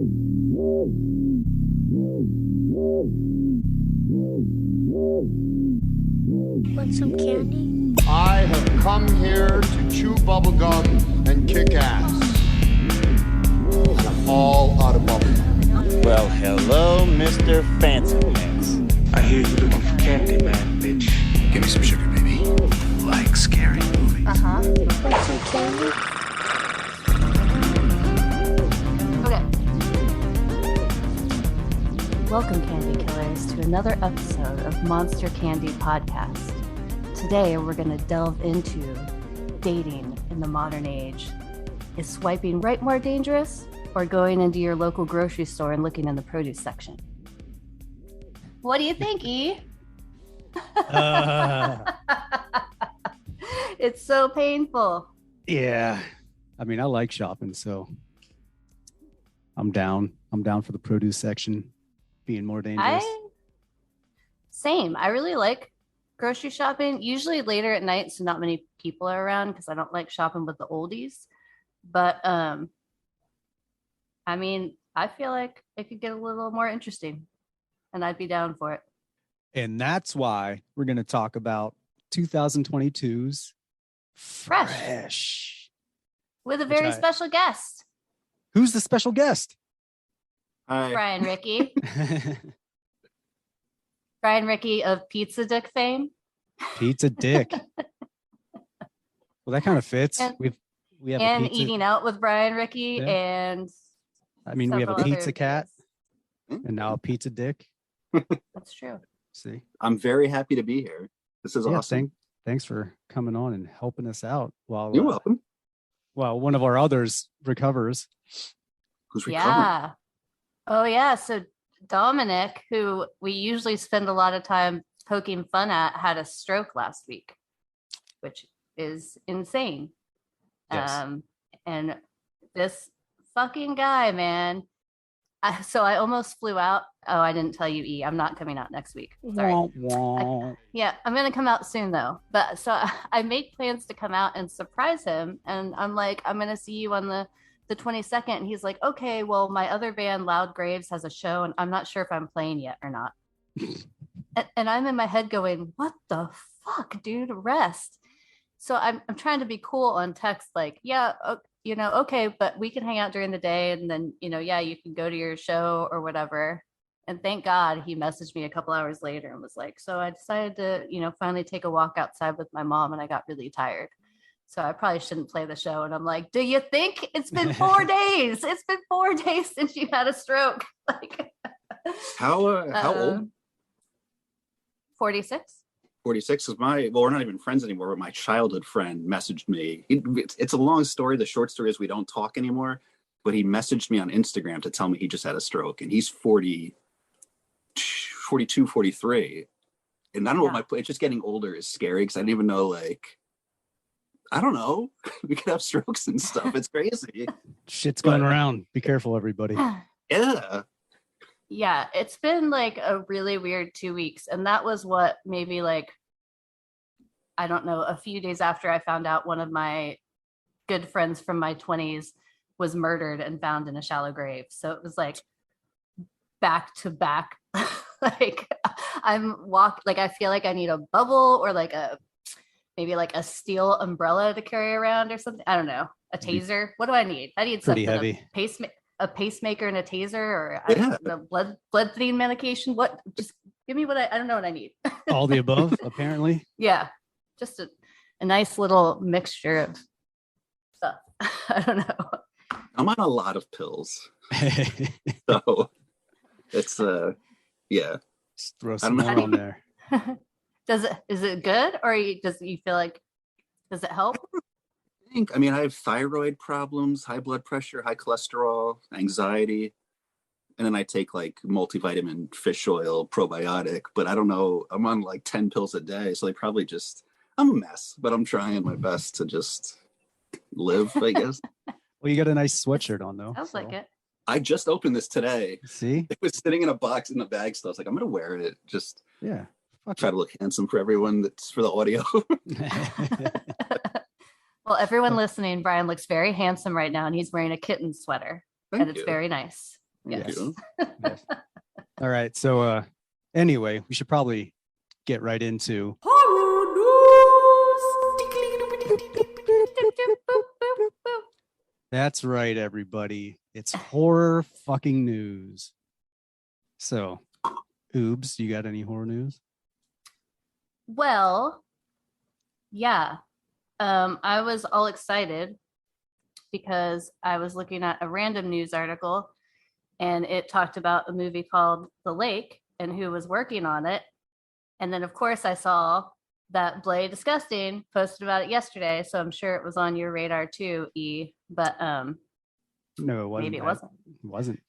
Want some candy? I have come here to chew bubblegum and kick ass. I'm all out of bubblegum. Well, hello, Mr. Fancy Pants. I hear you looking for candy, man, bitch. Give me some sugar, baby. Like scary movies. Want some candy? Okay. Welcome, Candy Killers, to another episode of Monster Candy Podcast. Today, we're going to delve into dating in the modern age. Is swiping right more dangerous, or going into your local grocery store and looking in the produce section? What do you think, E? It's so painful. Yeah. I mean, I like shopping, so I'm down. I'm down for the produce section being more dangerous. Same. I really like grocery shopping, usually later at night, so not many people are around because I don't like shopping with the oldies. But I mean, I feel like it could get a little more interesting, and I'd be down for it. And that's why we're going to talk about 2022's Fresh. With a very special guest. Who's the special guest? Hi. Brian Ricci. Brian Ricci of Pizza Dick fame. Pizza Dick. Well, that kind of fits. And, we have and a pizza. Eating Out with Brian Ricci, Yeah. and I mean, we have a several pizza other cat videos. and now a pizza dick. That's true. See? I'm very happy to be here. This is awesome. Thanks for coming on and helping us out while You're welcome. while one of our others recovers. Who's recovering? Yeah. Oh, yeah. So Dominic, who we usually spend a lot of time poking fun at, had a stroke last week, which is insane. Yes. And this fucking guy, man. So I almost flew out. Oh, I didn't tell you, E. I'm not coming out next week. Sorry. Yeah, I'm going to come out soon, though. But so I made plans to come out and surprise him. And I'm like, I'm going to see you on the 22nd. And he's like, okay, well, my other band, Loud Graves, has a show. And I'm not sure if I'm playing yet or not. and I'm in my head going, what the fuck, dude? Rest. So I'm trying to be cool on text, like, yeah, okay, but we can hang out during the day. And then, yeah, you can go to your show or whatever. And thank God he messaged me a couple hours later and was like, so I decided to, finally take a walk outside with my mom, and I got really tired. So I probably shouldn't play the show. And I'm like, do you think it's been 4 days? It's been 4 days since you had a stroke. Like, How old? 46. 46 is we're not even friends anymore, but my childhood friend messaged me. It's a long story. The short story is we don't talk anymore, but he messaged me on Instagram to tell me he just had a stroke, and he's 42, 43. And I don't know what it's just getting older is scary, because I didn't even know, I don't know. We could have strokes and stuff. It's crazy. Shit's going around. Be careful, everybody. Yeah. Yeah, it's been like a really weird 2 weeks. And that was what maybe I don't know, a few days after I found out one of my good friends from my 20s was murdered and found in a shallow grave. So it was back to back. I feel like I need a bubble or maybe a steel umbrella to carry around or something. I don't know. A taser. What do I need? I need Pretty something. heavy. A pacemaker and a taser, or the blood thinning medication. What? Just give me what I don't know what I need. All the above, apparently. Yeah, just a nice little mixture of stuff. I don't know. I'm on a lot of pills. So it's yeah. Just throw some more on there. Is it good, or does it help? I mean, I have thyroid problems, high blood pressure, high cholesterol, anxiety, and then I take multivitamin, fish oil, probiotic, but I don't know, I'm on 10 pills a day, so I'm a mess, but I'm trying my best to just live, I guess. Well, you got a nice sweatshirt on, though. Sounds like it. I just opened this today. See? It was sitting in a box in the bag, so I was like, I'm going to wear it. Just try to look handsome for everyone that's for the audio. Well, everyone listening, Brian looks very handsome right now, and he's wearing a kitten sweater. Thank It's you. very nice. Thank Yes. you. Yes. All right. So anyway, we should probably get right into That's right, everybody. It's horror fucking news. So, Oobs, you got any horror news? Well, yeah. I was all excited because I was looking at a random news article and it talked about a movie called The Lake and who was working on it. And then, of course, I saw that Bloody Disgusting posted about it yesterday. So I'm sure it was on your radar too, E. But No, it wasn't. maybe it wasn't. It wasn't.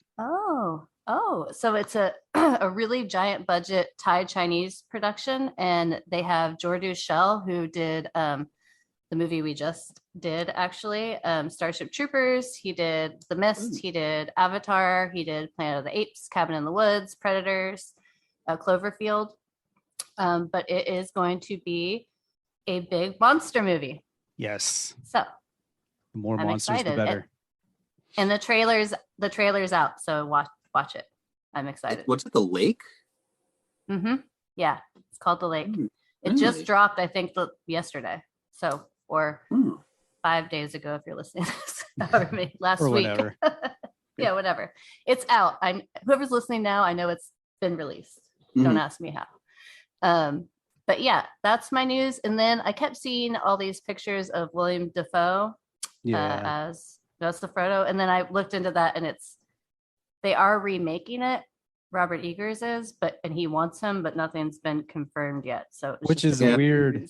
Oh, so it's a a really giant budget Thai Chinese production, and they have Jordu Shell, who did the movie we just did, actually, Starship Troopers. He did The Mist. He did Avatar. He did Planet of the Apes, Cabin in the Woods, Predators, Cloverfield. But it is going to be a big monster movie. Yes. So The more I'm monsters, excited. the better. And the trailer's out, so watch it. I'm excited. What's it? The Lake? Mm-hmm. Yeah, it's called The Lake. It really? just dropped, I think, yesterday. So, or 5 days ago, if you're listening to this, however many, last Or week. whatever. Yeah, whatever. It's out. Whoever's listening now, I know it's been released. Don't ask me how. But yeah, that's my news. And then I kept seeing all these pictures of William Dafoe as the Frodo. And then I looked into that, and they are remaking it. Robert Eggers is, and he wants him, but nothing's been confirmed yet. So Which is a weird.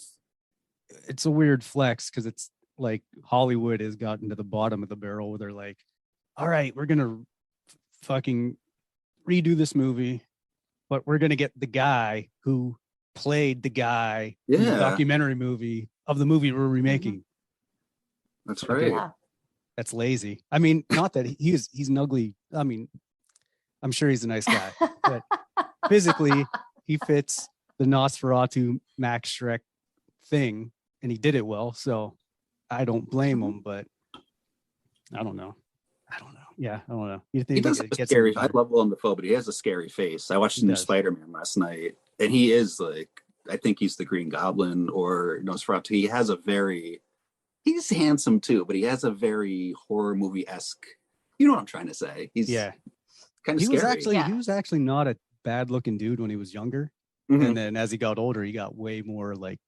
It's a weird flex because it's like Hollywood has gotten to the bottom of the barrel where they're like, all right, we're gonna fucking redo this movie, but we're gonna get the guy who played the guy in the documentary movie of the movie we're remaking. That's right. Yeah. That's lazy. I mean, not that he's an ugly. I mean, I'm sure he's a nice guy, but physically he fits the Nosferatu Max Shrek thing, and he did it well. So I don't blame him, but I don't know. Yeah, I don't know. You think he does have a scary? I love Willem Dafoe, but he has a scary face. I watched the new Spider-Man last night, and he is like, I think he's the Green Goblin or Nosferatu. He has he's handsome too, but he has a very horror movie-esque. You know what I'm trying to say? He's kind of scary. He was actually not a bad-looking dude when he was younger, and then as he got older, he got way more like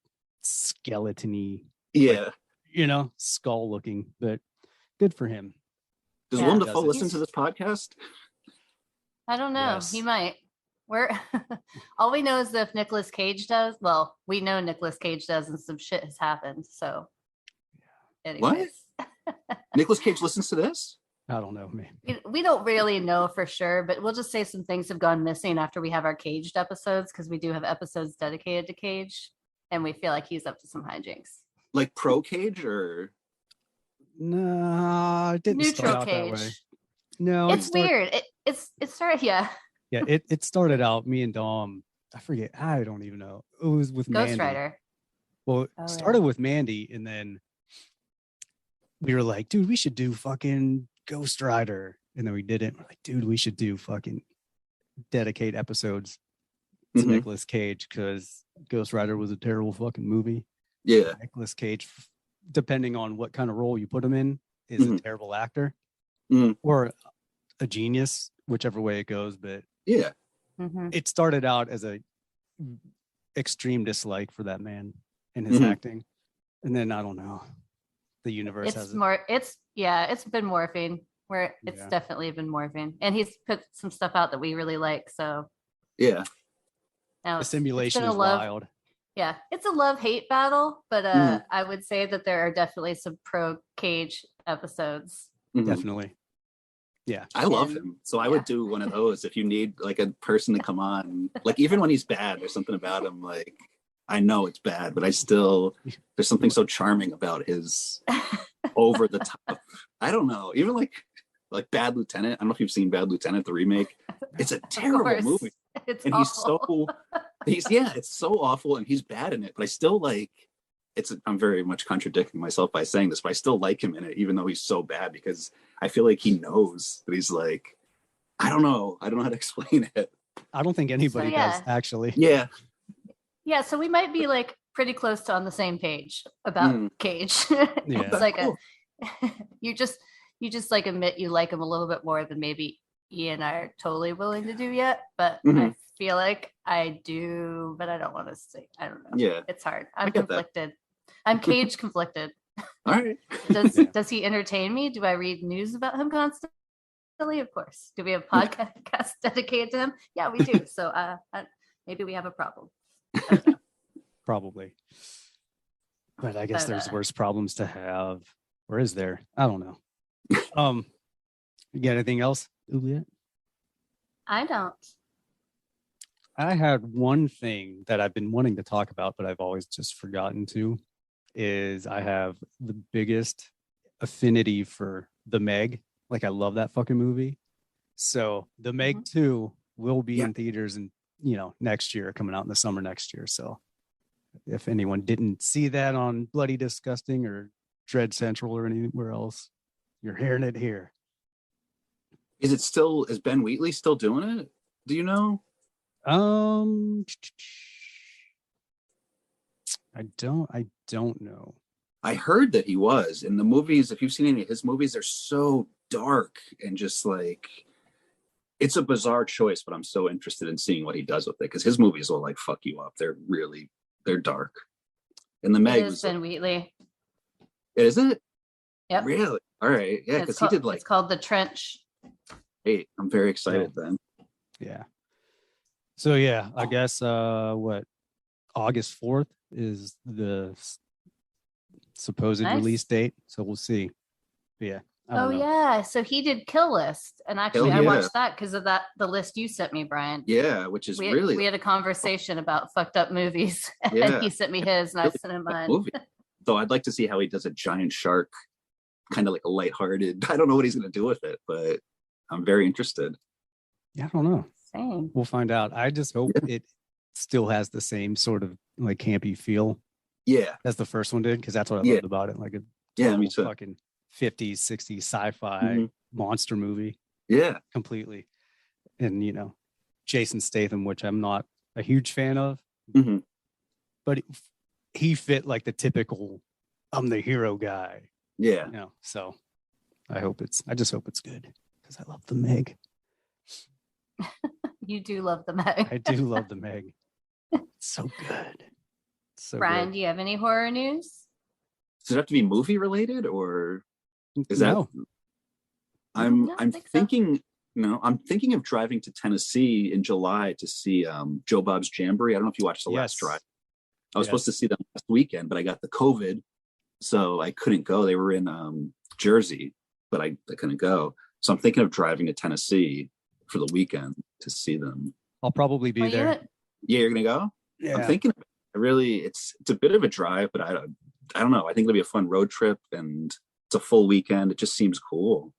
skeleton-y. Yeah, like, skull-looking. But good for him. Does Willem Dafoe listen to this podcast? I don't know. Yes. He might. All we know is that if Nicolas Cage does, well, we know Nicolas Cage does, and some shit has happened. So, anyways. What? Nicolas Cage listens to this? I don't know, man. We don't really know for sure, but we'll just say some things have gone missing after we have our Caged episodes, because we do have episodes dedicated to Cage, and we feel like he's up to some hijinks. Like pro Cage or? No, it didn't Neutral start out Cage. that way. No, it's weird. It started, yeah, it started out me and Dom. I forget. I don't even know. It was with Ghost Mandy. Rider. Well, it started with Mandy, and then we were like, dude, we should do fucking Ghost Rider. And then we didn't. We're like, dude, we should do fucking dedicate episodes to Nicolas Cage, because Ghost Rider was a terrible fucking movie. Yeah. Nicolas Cage, depending on what kind of role you put him in, is a terrible actor or a genius, whichever way it goes. But yeah, it started out as a extreme dislike for that man and his acting. And then I don't know. The universe it's been morphing. It's definitely been morphing, and he's put some stuff out that we really like. So yeah, now the simulation is wild. Yeah, it's a love-hate battle, but I would say that there are definitely some pro Cage episodes. Definitely. Yeah, I love him. So I would do one of those if you need like a person to come on, like even when he's bad, there's something about him. Like I know it's bad, but there's something so charming about his over the top. I don't know. Even like Bad Lieutenant. I don't know if you've seen Bad Lieutenant, the remake. It's a terrible movie. It's and awful. It's so awful, and he's bad in it. But I still I'm very much contradicting myself by saying this, but I still like him in it, even though he's so bad, because I feel like he knows that he's like I don't know. I don't know how to explain it. I don't think anybody yeah. does actually. Yeah. Yeah, so we might be like pretty close to on the same page about Cage. It's like Cool. you just like admit you like him a little bit more than maybe Ian and I are totally willing to do yet. But I feel like I do, but I don't want to say. I don't know. Yeah. It's hard. I'm get that. conflicted. I'm Cage conflicted. All right. Does he entertain me? Do I read news about him constantly? Of course. Do we have podcasts dedicated to him? Yeah, we do. So maybe we have a problem. Probably. But I guess there's worse problems to have. Or is there? I don't know. You got anything else, Juliet? I don't. I had one thing that I've been wanting to talk about, but I've always just forgotten to, is I have the biggest affinity for The Meg. Like, I love that fucking movie. So The Meg 2 will be in theaters and, next year, coming out in the summer next year. So if anyone didn't see that on Bloody Disgusting or Dread Central or anywhere else, you're hearing it here. Is Ben Wheatley still doing it? Do you know? I don't know. I heard that he was in the movies. If you've seen any of his movies, they're so dark and just like, it's a bizarre choice, but I'm so interested in seeing what he does with it because his movies will like fuck you up. They're dark. And The Meg was Ben Wheatley. Is it? Yep. Really? All right. Yeah, because he did like. It's called The Trench. Hey, I'm very excited then. Yeah. So yeah, I guess August 4th is the supposed release date. So we'll see. But yeah. Yeah. So he did Kill List. And actually I watched that because of the list you sent me, Brian. Yeah, which is we had a conversation about fucked up movies. And he sent me his and I sent him mine. Movie. So I'd like to see how he does a giant shark, kind of like a lighthearted. I don't know what he's going to do with it, but I'm very interested. Yeah, I don't know. Same. We'll find out. I just hope it still has the same sort of like campy feel. Yeah. As the first one did, because that's what I loved about it. Like a me too. Fucking 50s, 60s sci-fi monster movie. Yeah. Completely. And Jason Statham, which I'm not a huge fan of. But he fit like the typical I'm the hero guy. Yeah. So I just hope it's good. Because I love The Meg. You do love The Meg. I do love The Meg. It's so good. Brian, do you have any horror news? Does it have to be movie related or is no. that? I'm thinking of driving to Tennessee in July to see Joe Bob's Jamboree. I don't know if you watched the last drive. I was supposed to see them last weekend, but I got the COVID, so I couldn't go. They were in Jersey, but I couldn't go. So I'm thinking of driving to Tennessee for the weekend to see them. I'll probably be there. Yeah, you're gonna go? Yeah. I'm thinking it's a bit of a drive, but I don't know. I think it'll be a fun road trip and it's a full weekend. It just seems cool.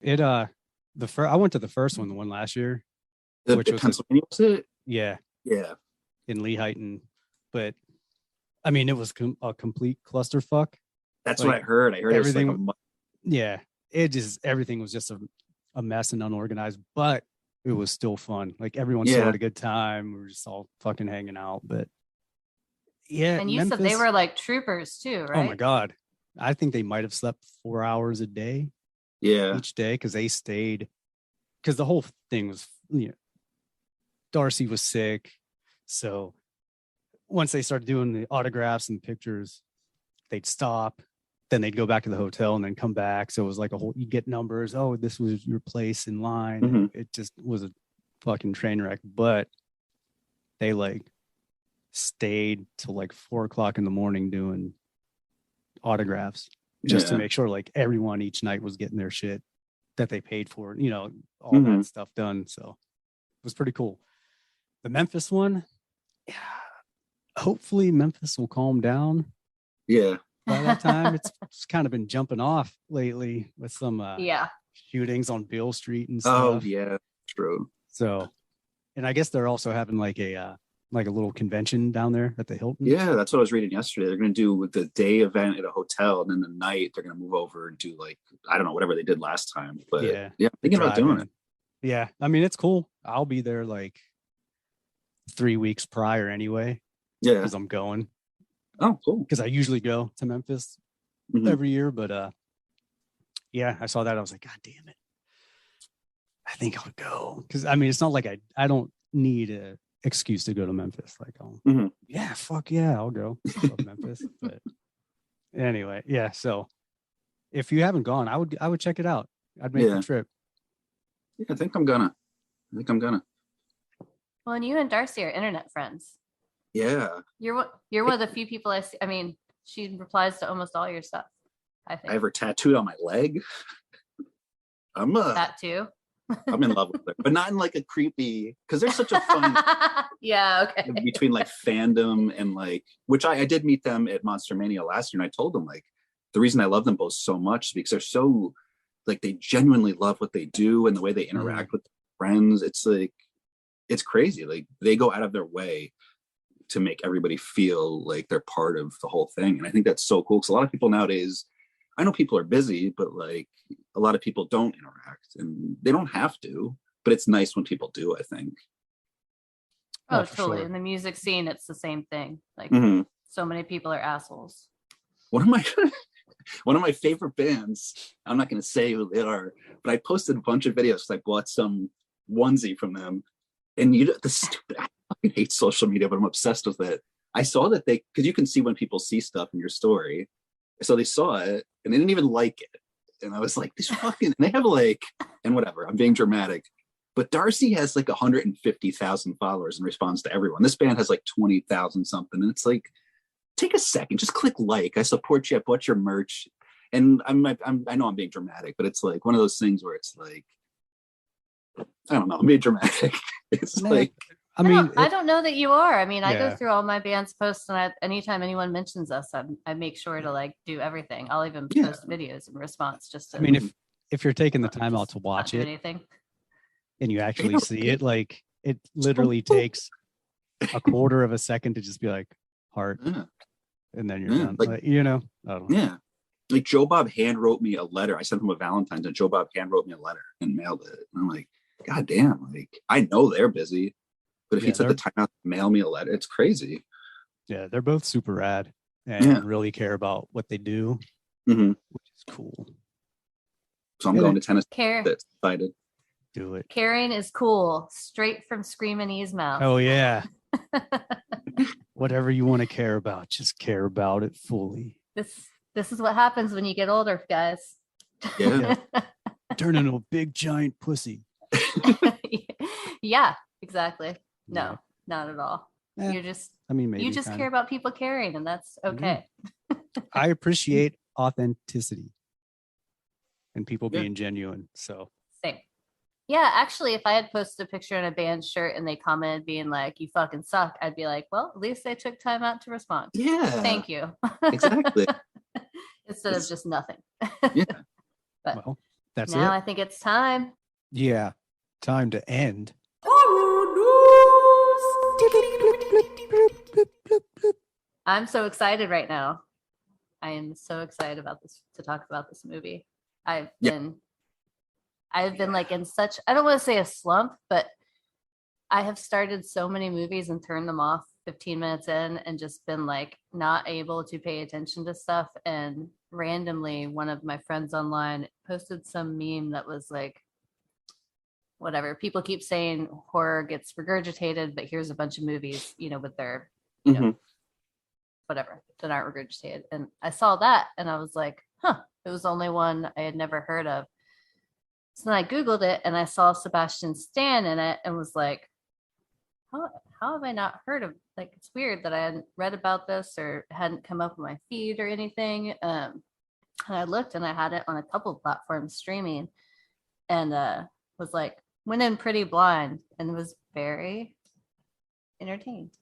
I went to the first one, the one last year. Which was Pennsylvania, was it? Yeah. Yeah. In Lehighton. But I mean, it was a complete clusterfuck. That's what I heard. I heard everything. Everything was just a mess and unorganized, but it was still fun. Like everyone still had a good time. We were just all fucking hanging out. But yeah. And you said they were like troopers too, right? Oh my God. I think they might have slept 4 hours a day. Yeah. Each day because they stayed. Because the whole thing was, Darcy was sick. So once they started doing the autographs and pictures, they'd stop. Then they'd go back to the hotel and then come back. So it was like you'd get numbers. Oh, this was your place in line. It just was a fucking train wreck. But they stayed till 4:00 in the morning doing autographs just to make sure everyone each night was getting their shit that they paid for, all that stuff done. So it was pretty cool. The Memphis one, hopefully Memphis will calm down. Yeah. By that time, it's kind of been jumping off lately with some shootings on Beale Street and stuff. Oh yeah, true. So, and I guess they're also having a little convention down there at the Hilton. Yeah, that's what I was reading yesterday. They're going to do the day event at a hotel, and then the night they're going to move over and do I don't know, whatever they did last time. But yeah, I'm thinking about doing it. Yeah, I mean it's cool. I'll be there like 3 weeks prior anyway Yeah. because I'm going. Oh, cool. Because I usually go to Memphis Mhm. every year, but yeah, I saw that. I was like, God damn it. I think I'll go. Because I mean, it's not like I don't need a excuse to go to Memphis. Like, Mhm. yeah, fuck yeah, I'll go. I love Memphis. But anyway, yeah. So if you haven't gone, I would check it out. I'd make Yeah. the trip. Yeah, I think I'm gonna. Well, and you and Darcy are internet friends. Yeah. You're one of the few people I see. I mean, she replies to almost all your stuff. I think I have her tattooed on my leg. that too. I'm in love with her, but not in like a creepy, because there's such a fun Yeah, okay. between like fandom and like, which I did meet them at Monster Mania last year, and I told them like the reason I love them both so much is because they're so like they genuinely love what they do and the way they interact with friends. It's like it's crazy. Like they go out of their way to make everybody feel like they're part of the whole thing, and I think that's so cool because a lot of people nowadays, I know people are busy, but like a lot of people don't interact and they don't have to, but it's nice when people do, I think. Oh, for totally. sure. In the music scene, it's the same thing. Like so many people are assholes. One of my favorite bands, I'm not going to say who they are, but I posted a bunch of videos because I bought some onesie from them. And I fucking hate social media, but I'm obsessed with it. I saw that because you can see when people see stuff in your story. So they saw it and they didn't even like it. And I was like, they have like, and whatever, I'm being dramatic. But Darcy has like 150,000 followers and responds to everyone. This band has like 20,000 something. And it's like, take a second, just click like. I support you. I bought your merch. And I know I'm being dramatic, but it's like one of those things where it's like, I don't know, I'm being dramatic. It's like, I mean, I don't know that you are. I mean, I go Yeah. through all my band's posts, and anytime anyone mentions us, I make sure to like do everything. I'll even Yeah. post videos in response just to. I mean, if you're taking the time out to not watch do it anything. and you actually see it, like it literally takes a quarter of a second to just be like heart, yeah. and then you're Yeah, done. like- Like, you know, I don't know. Yeah. Like Joe Bob hand wrote me a letter. I sent him a Valentine's and Joe Bob hand wrote me a letter and mailed it. And I'm like, God damn, like I know they're busy, but if Yeah, he took the time out to mail me a letter, it's crazy. Yeah, they're both super rad and Yeah. really care about what they do, Mhm. which is cool. So I'm Yeah. going to Tennessee. Care That's excited. Do it. caring is cool, straight from Screaming E's mouth. Oh yeah. Whatever you want to care about, just care about it fully. This is what happens when you get older, guys. Yeah. Turn into a big giant pussy. Yeah, exactly. No, Yeah. not at all. Eh, You're just I mean, maybe you just kinda. care about people caring, and that's okay. I appreciate authenticity and people Yeah. being genuine. So Same. Yeah, actually, if I had posted a picture in a band shirt and they commented being like, "You fucking suck," I'd be like, "Well, at least they took time out to respond. Yeah. Thank you." Exactly. Instead of just nothing. Yeah. But well, that's now it. I think it's time. Yeah. Time to end. I'm so excited right now. I am so excited about this to talk about this movie. I've been like in such, I don't want to say a slump, but I have started so many movies and turned them off 15 minutes in and just been like not able to pay attention to stuff. And randomly, one of my friends online posted some meme that was like, whatever. People keep saying horror gets regurgitated, but here's a bunch of movies, with their, whatever, that aren't regurgitated. And I saw that and I was like, it was the only one I had never heard of. So then I Googled it and I saw Sebastian Stan in it and was like, how have I not heard of, like, it's weird that I hadn't read about this or hadn't come up on my feed or anything. And I looked and I had it on a couple of platforms streaming and was like, went in pretty blind and was very entertained.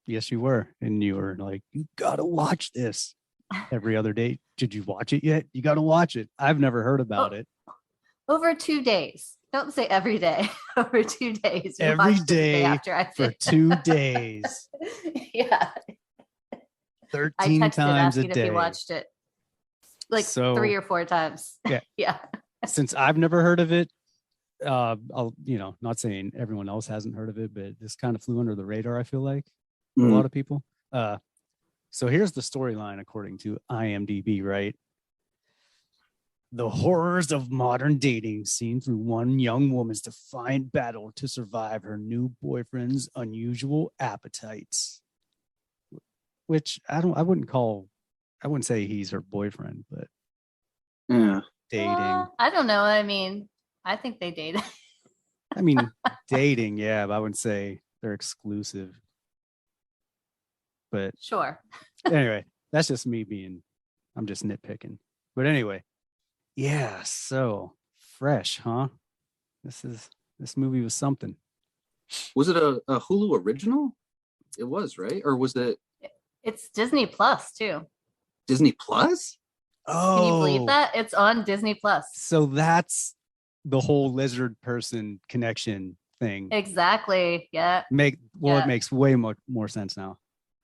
Yes, you were. And you were like, you got to watch this every other day. Did you watch it yet? You got to watch it. I've never heard about it. Over 2 days. Don't say every day. Over 2 days. We Every watched it the day after I for finished. 2 days. Yeah. 13 I texted times a asking if day. he watched it like So- 3 or 4 times. Yeah. Yeah. Since I've never heard of it, I'll not saying everyone else hasn't heard of it, but this kind of flew under the radar, I feel like, for a Mhm. lot of people. So here's the storyline according to IMDb, right? The horrors of modern dating seen through one young woman's defiant battle to survive her new boyfriend's unusual appetites. Which I wouldn't say he's her boyfriend, but Yeah. dating. I don't know. I mean, I think they dated. I mean, dating, yeah, but I wouldn't say they're exclusive. But Sure. anyway, that's just I'm just nitpicking. But anyway, yeah, so fresh, huh? This movie was something. Was it a Hulu original? It was, right? Or was it It's Disney Plus too. Disney Plus? Oh, Can you believe that? It's on Disney Plus. So that's the whole lizard person connection thing. Exactly. Yeah. It makes way more sense now.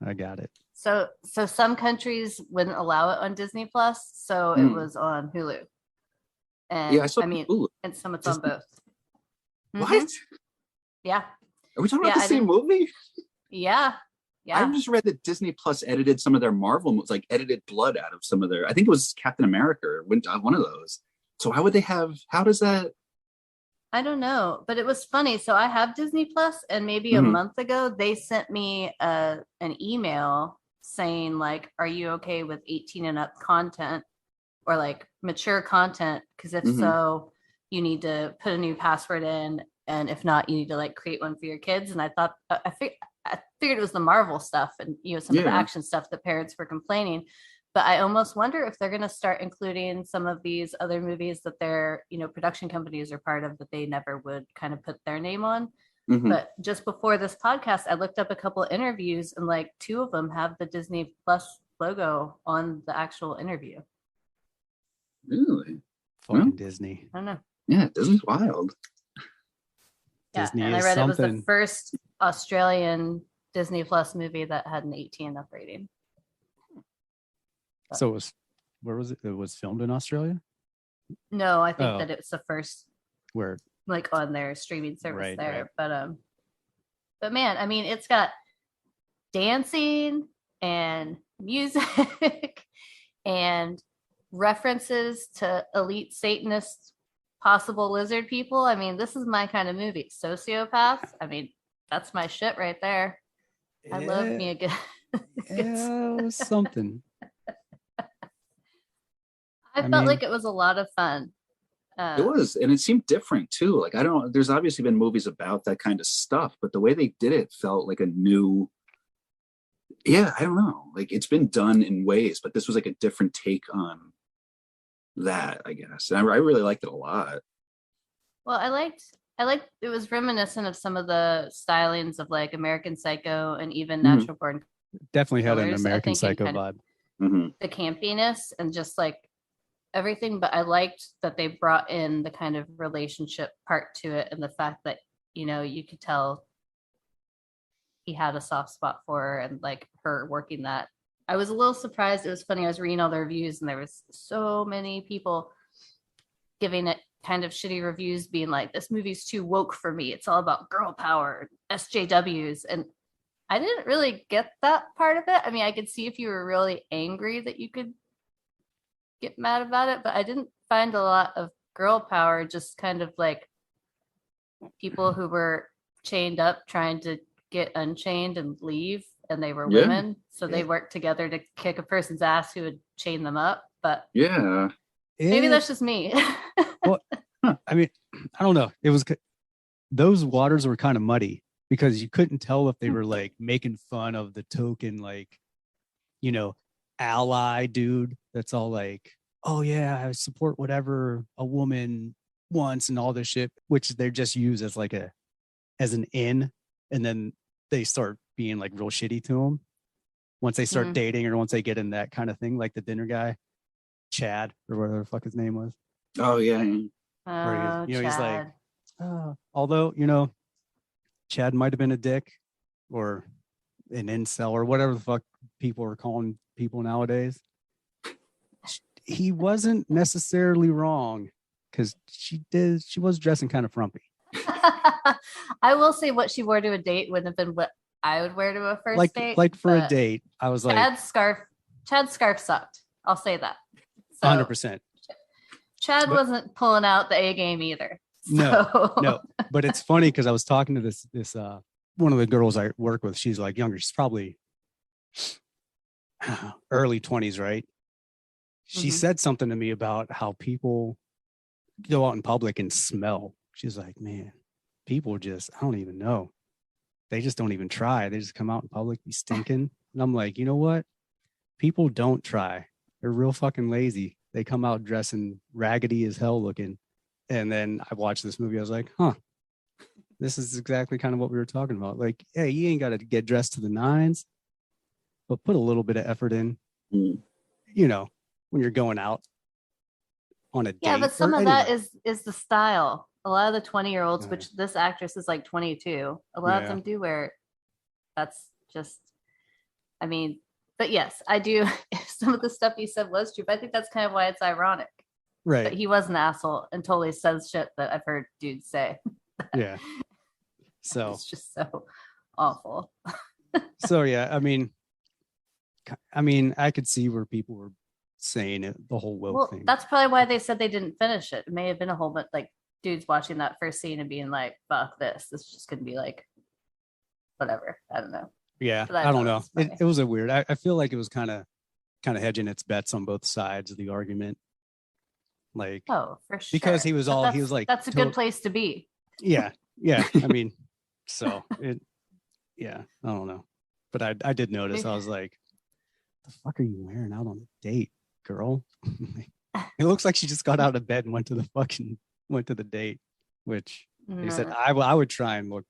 I got it. So some countries wouldn't allow it on Disney Plus, so it was on Hulu. And Yeah, I saw Hulu. and some it's on both. What? Mhm. Yeah. Are we talking about the same movie? Yeah. Yeah. I just read that Disney Plus edited some of their Marvel movies, like edited blood out of some of their. I think it was Captain America, one of those. So how would they have? How does that? I don't know, but it was funny. So I have Disney Plus, and maybe a month ago they sent me an email saying like, "Are you okay with 18 and up content or like mature content? Because if so, you need to put a new password in, and if not, you need to like create one for your kids." And I thought I figured it was the Marvel stuff and some of the action stuff that parents were complaining. But I almost wonder if they're going to start including some of these other movies that their, production companies are part of that they never would kind of put their name on. But just before this podcast, I looked up a couple of interviews and like 2 of them have the Disney Plus logo on the actual interview. Really? Fucking Disney. I don't know. Yeah, Disney's wild. Yeah, Disney and I is read something. it was the first Australian Disney Plus movie that had an 18 up rating. So where was it? It was filmed in Australia? No, I think that it's the first where like on their streaming service there. Right. But man, I mean, it's got dancing and music and references to elite Satanists, possible lizard people. I mean, this is my kind of movie. Sociopaths. I mean, that's my shit right there. I love me a good. It was something. I felt like it was a lot of fun. It was, and it seemed different too. Like there's obviously been movies about that kind of stuff, but the way they did it felt like a new. Yeah, I don't know. Like it's been done in ways, but this was like a different take on that, I guess. And I really liked it a lot. Well, I liked it was reminiscent of some of the stylings of like American Psycho and even Natural Born. Definitely had Killers, an American Psycho vibe. The campiness and just like everything, but I liked that they brought in the kind of relationship part to it and the fact that you could tell he had a soft spot for her and like her working that. I was a little surprised. It was funny. I was reading all the reviews and there was so many people giving it kind of shitty reviews, being like, this movie's too woke for me. It's all about girl power, SJWs. And I didn't really get that part of it. I mean, I could see if you were really angry that you could get mad about it, but I didn't find a lot of girl power, just kind of like people who were chained up trying to get unchained and leave, and they were women, so they worked together to kick a person's ass who would chain them up. But maybe that's just me. Well, I mean, I don't know. It was those waters were kind of muddy because you couldn't tell if they were like making fun of the token, like, ally dude that's all like, oh yeah, I support whatever a woman wants and all this shit, which they're just used as like as an in, and then they start being like real shitty to them once they start dating or once they get in that kind of thing, like the dinner guy, Chad or whatever the fuck his name was. Oh yeah. Oh, he's like, Chad. although Chad might have been a dick or an incel or whatever the fuck people are calling people nowadays. He wasn't necessarily wrong because she was dressing kind of frumpy. I will say what she wore to a date wouldn't have been what I would wear to a first date. Like for a but date, I was like, Chad's scarf sucked. I'll say that. So 100%. Chad wasn't pulling out the A game either. No. But it's funny because I was talking to this one of the girls I work with. She's like younger. She's probably early 20s, right? She said something to me about how people go out in public and smell. She's like, man, people just, I don't even know. They just don't even try. They just come out in public, be stinking. And I'm like, you know what? People don't try. They're real fucking lazy. They come out dressing raggedy as hell looking. And then I watched this movie. I was like, huh, this is exactly kind of what we were talking about. Like, hey, you ain't got to get dressed to the nines, but put a little bit of effort in, you know, when you're going out on a date. Yeah, but some of that is the style. A lot of the 20-year-olds, which this actress is like 22, a lot of them do wear. That's just, I mean, but yes, I do. Some of the stuff he said was true, but I think that's kind of why it's ironic. Right. But he was an asshole and totally says shit that I've heard dudes say. Yeah. So it's just so awful. So yeah, I mean, I could see where people were saying it, the whole woke thing. That's probably why they said they didn't finish it. It may have been a whole bunch like dudes watching that first scene and being like, "Fuck this! This is just gonna be like, whatever." I don't know. Yeah, I don't know. It was a weird. I feel like it was kind of hedging its bets on both sides of the argument. Like, oh, for sure. Because he was like, that's a good place to be. Yeah. I mean, so it. Yeah, I don't know, but I did notice. I was like, "The fuck are you wearing out on a date, girl?" It looks like she just got out of bed and went to the date, which they said I would try and look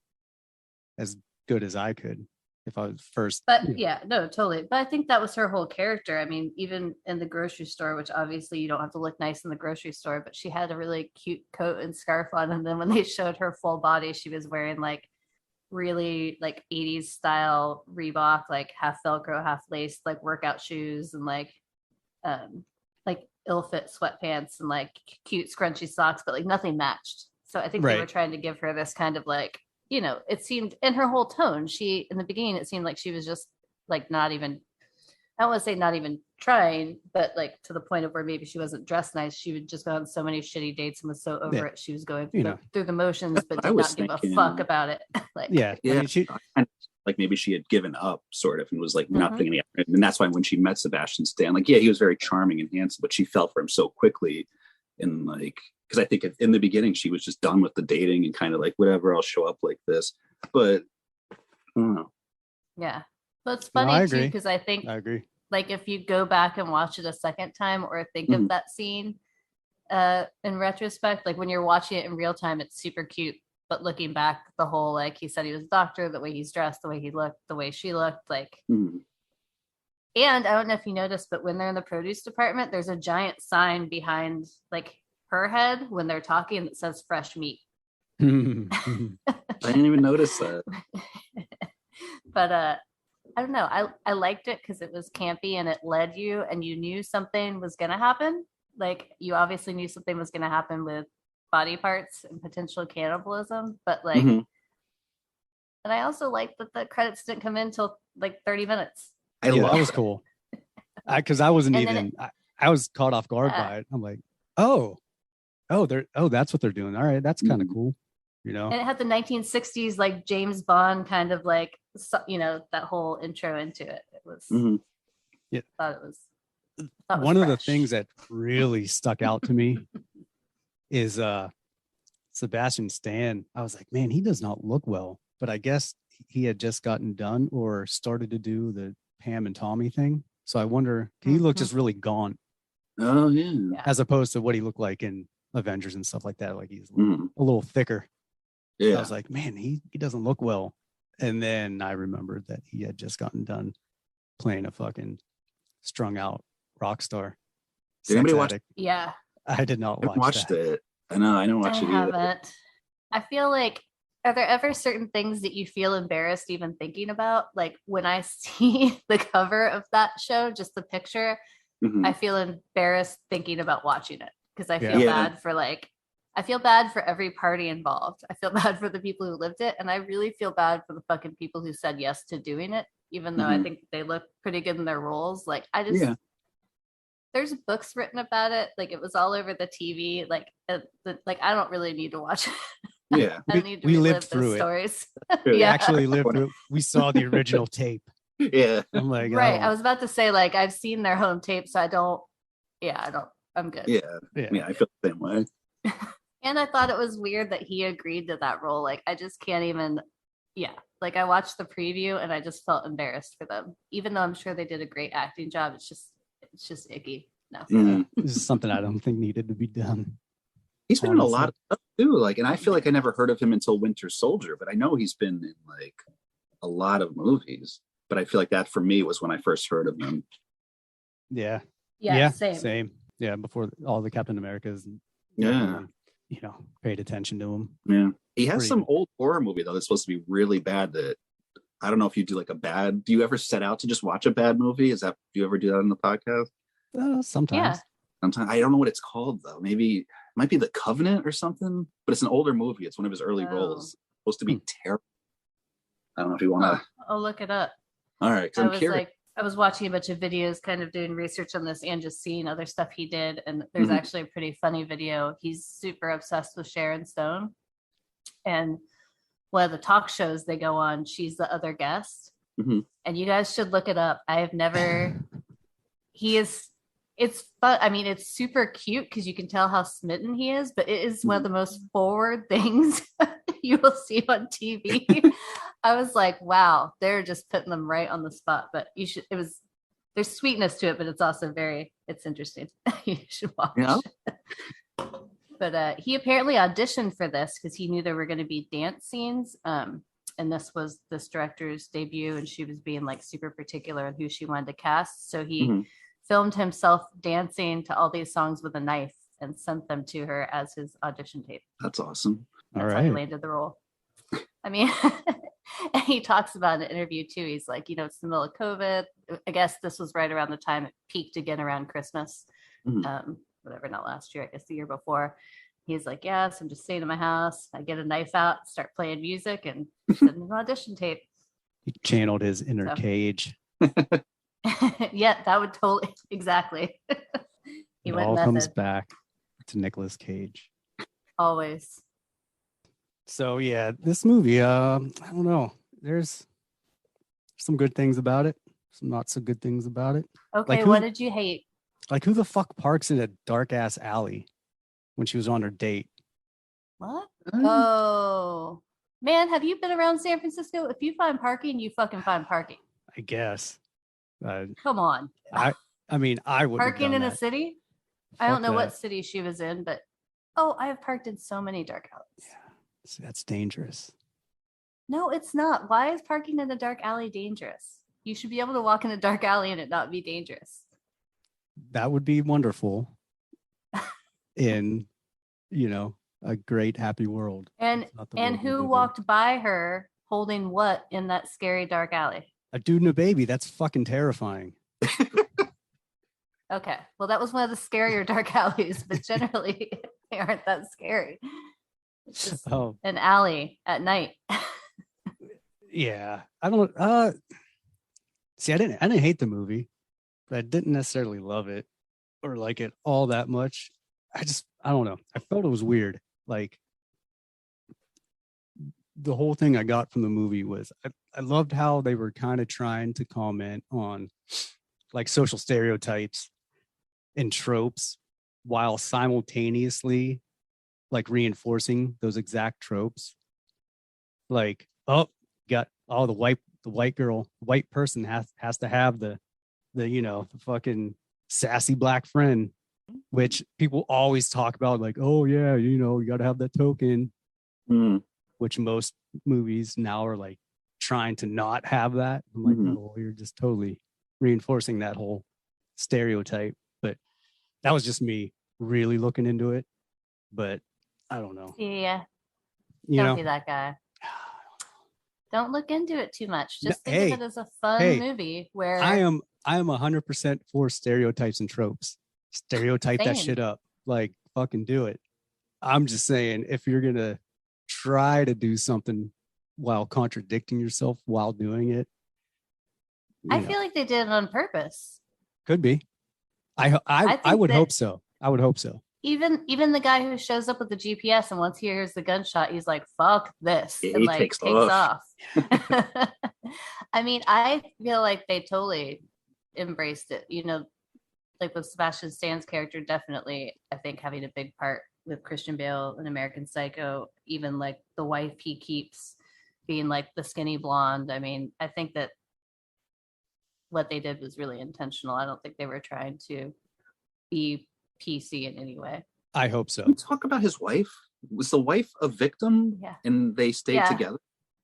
as good as I could if I was first. But yeah, no, totally. But I think that was her whole character. I mean, even in the grocery store, which obviously you don't have to look nice in the grocery store, but she had a really cute coat and scarf on. And then when they showed her full body, she was wearing like really like 80s style Reebok, like half Velcro, half lace, like workout shoes and like ill-fit sweatpants and like cute scrunchy socks, but like nothing matched. So I think they were trying to give her this kind of like, you know, it seemed in her whole tone, she in the beginning, it seemed like she was just like not even, I don't want to say not even trying, but like to the point of where maybe she wasn't dressed nice. She would just go on so many shitty dates and was so over it. She was going through the motions, but did not give a fuck about it. Like, I mean, like maybe she had given up sort of and was like not putting any effort in. And that's why when she met Sebastian Stan, like, yeah, he was very charming and handsome, but she fell for him so quickly. And like, because I think in the beginning she was just done with the dating and kind of like, whatever, I'll show up like this. But I don't know. Yeah. But it's funny too, because I agree. Like if you go back and watch it a second time or think of that scene in retrospect, like when you're watching it in real time, it's super cute. But looking back, the whole, like he said he was a doctor, the way he's dressed, the way he looked, the way she looked, like. And I don't know if you noticed, but when they're in the produce department, there's a giant sign behind like her head when they're talking that says fresh meat. I didn't even notice that. But I don't know. I liked it because it was campy and it led you and you knew something was going to happen. Like you obviously knew something was going to happen with body parts and potential cannibalism, but like, and I also liked that the credits didn't come in till like 30 minutes. That was cool. Because I wasn't even, I was caught off guard by it. I'm like, that's what they're doing. All right, that's kind of cool, you know. And it had the 1960s like James Bond kind of like, you know, that whole intro into it. It was, thought it was one of the things that really stuck out to me is Sebastian Stan. I was like, man, he does not look well, but I guess he had just gotten done or started to do the Pam and Tommy thing. So I wonder, he looked just really gaunt. Oh yeah. As opposed to what he looked like in Avengers and stuff like that. Like he's a little thicker. Yeah. I was like, man, he doesn't look well. And then I remembered that he had just gotten done playing a fucking strung out rock star. Did anybody watch it? Yeah. I did not watch it. I know. I don't watch it either. Haven't. I feel like, are there ever certain things that you feel embarrassed even thinking about? Like when I see the cover of that show, just the picture, I feel embarrassed thinking about watching it because I feel bad for like I feel bad for every party involved. I feel bad for the people who lived it, and I really feel bad for the fucking people who said yes to doing it, even though I think they look pretty good in their roles. Like, I just there's books written about it. Like, it was all over the TV. Like, like I don't really need to watch it. Yeah, I don't need to we relive lived through those it. stories. We Yeah. actually lived through. We saw the original tape. yeah. I'm like, Right. oh, I was about to say, like, I've seen their home tape, so I don't. Yeah, I don't. I'm good. Yeah. I feel the same way. And I thought it was weird that he agreed to that role. Like, I just can't even. Yeah. Like, I watched the preview and I just felt embarrassed for them, even though I'm sure they did a great acting job. It's just icky. No. this is something I don't think needed to be done. He's been in a lot of stuff too. Like, and I feel like I never heard of him until Winter Soldier, but I know he's been in like a lot of movies. But I feel like that for me was when I first heard of him. Yeah. Yeah. Same. Yeah, before all the Captain Americas. Yeah. You know, paid attention to him. Yeah. He has Pretty some good. old horror movie though that's supposed to be really bad. That I don't know if you do like a bad. Do you ever set out to just watch a bad movie? Do you ever do that on the podcast? Sometimes. Yeah. Sometimes I don't know what it's called though. Maybe it might be The Covenant or something. But it's an older movie. It's one of his early roles. It's supposed to be terrible. I don't know if you want to. I'll look it up. All right, because I'm curious. I was watching a bunch of videos, kind of doing research on this and just seeing other stuff he did. And there's actually a pretty funny video. He's super obsessed with Sharon Stone. And one of the talk shows they go on, she's the other guest. And you guys should look it up. I have never, it's fun. I mean, it's super cute because you can tell how smitten he is, but it is one of the most forward things you will see on TV. I was like, wow, they're just putting them right on the spot. But there's sweetness to it, but it's also it's interesting. You should watch. Yeah. But he apparently auditioned for this because he knew there were going to be dance scenes. And this was this director's debut, and she was being like super particular in who she wanted to cast. So he filmed himself dancing to all these songs with a knife and sent them to her as his audition tape. That's awesome. That's how he landed the role. I mean, and he talks about in an interview too. He's like, it's the middle of COVID. I guess this was right around the time it peaked again around Christmas. Whatever, not last year, I guess the year before. He's like, yes, I'm just staying in my house. I get a knife out, start playing music, and send an audition tape. He channeled his inner Cage. Yeah, that would totally, exactly. He went all method. comes back to Nicolas Cage. Always. So yeah, this movie, I don't know. There's some good things about it, some not so good things about it. Okay, what did you hate? Like, who the fuck parks in a dark ass alley when she was on her date? What? Oh, man, have you been around San Francisco? If you find parking, you fucking find parking. I guess. Come on. I mean, I would parking in a city. I don't know that. what city she was in, but I have parked in so many dark alleys. Yeah, see, that's dangerous. No, it's not. Why is parking in a dark alley dangerous? You should be able to walk in a dark alley and it not be dangerous. That would be wonderful in, a great happy world. And who walked by her holding what in that scary dark alley? A dude and a baby. That's fucking terrifying. Okay. Well, that was one of the scarier dark alleys, but generally they aren't that scary. It's just an alley at night. Yeah. I don't see, I didn't hate the movie, but I didn't necessarily love it or like it all that much. I don't know. I felt it was weird. Like, the whole thing I got from the movie was I loved how they were kind of trying to comment on like social stereotypes and tropes while simultaneously like reinforcing those exact tropes. Like, got the white person has to have the fucking sassy black friend, which people always talk about, like, oh yeah, you got to have that token, which most movies now are like trying to not have that. I'm like, no, you're just totally reinforcing that whole stereotype. But that was just me really looking into it. But I don't know. Yeah. Don't be that guy. Don't look into it too much. Just think of it as a fun movie where I am 100% for stereotypes and tropes. Stereotype that shit up. Like, fucking do it. I'm just saying, if you're gonna try to do something while contradicting yourself while doing it, I feel like they did it on purpose. could be. I think would that- hope so. I would hope so. Even the guy who shows up with the GPS and once he hears the gunshot, he's like, "Fuck this," Yeah, and he like takes takes off. I mean, I feel like they totally embraced it. You know, like with Sebastian Stan's character, definitely, I think having a big part with Christian Bale in American Psycho, even like the wife he keeps being like the skinny blonde. I mean, I think that what they did was really intentional. I don't think they were trying to be PC in any way. I hope so. Can we talk about his wife? Was the wife a victim? Yeah. And they stayed Yeah. together?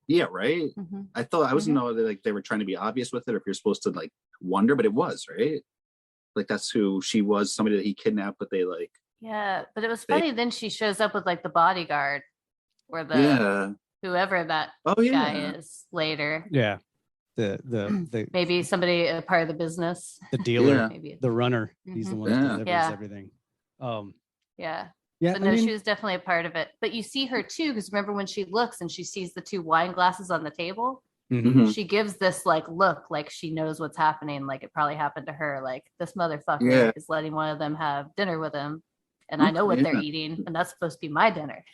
Yeah, right? Mhm. I thought, I wasn't know that like they were trying to be obvious with it, if you're supposed to like wonder, but it was, right? Like that's who she was, somebody that he kidnapped, but they like, Yeah, but it was funny. Then she shows up with like the bodyguard or the yeah. whoever that Oh, guy yeah. is later. Yeah. The Maybe somebody a part of the business. the dealer, Yeah. Maybe. the runner. He's the one that Yeah. delivers Yeah. everything. Yeah. Yeah. But I no, mean, she was definitely a part of it. But you see her too, because remember when she looks and she sees the two wine glasses on the table? mhm. Mhm. She gives this like look like she knows what's happening, like it probably happened to her. Like this motherfucker Yeah. is letting one of them have dinner with him, and I know what they're Yeah. eating, and that's supposed to be my dinner.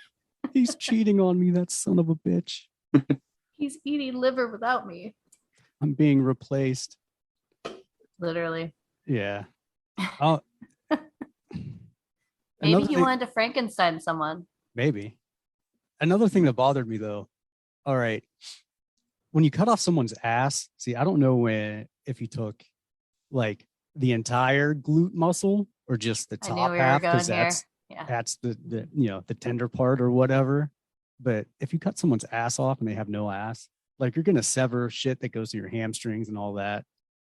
He's cheating on me, that son of a bitch. He's eating liver without me, I'm being replaced. literally. Yeah. Oh, Maybe another he thing- wanted to Frankenstein someone. Maybe. Another thing that bothered me though. All right. When you cut off someone's ass, see, I don't know if you took like the entire glute muscle or just the I knew top we were half, going because here. Yeah. that's the the tender part or whatever. But if you cut someone's ass off and they have no ass, like you're gonna sever shit that goes to your hamstrings and all that.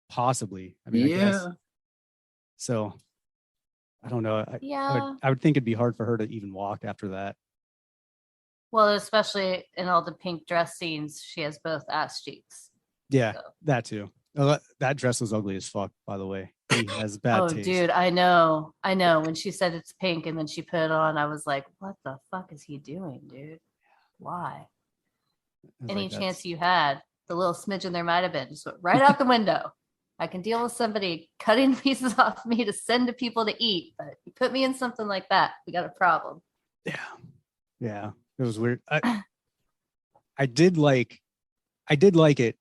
Possibly. I mean, I guess. Yeah. So I don't know. Yeah. I would think it'd be hard for her to even walk after that. Well, especially in all the pink dress scenes, she has both ass cheeks. Yeah, So- that too. Oh, that dress was ugly as fuck, by the way. He has bad Oh, taste. dude, I know. When she said it's pink and then she put it on, I was like, what the fuck is he doing, dude? Why? I was Any like, chance you had, the little smidgen there might have been, just went right out the window. I can deal with somebody cutting pieces off me to send to people to eat, but you put me in something like that, we got a problem. Yeah, it was weird. I did like it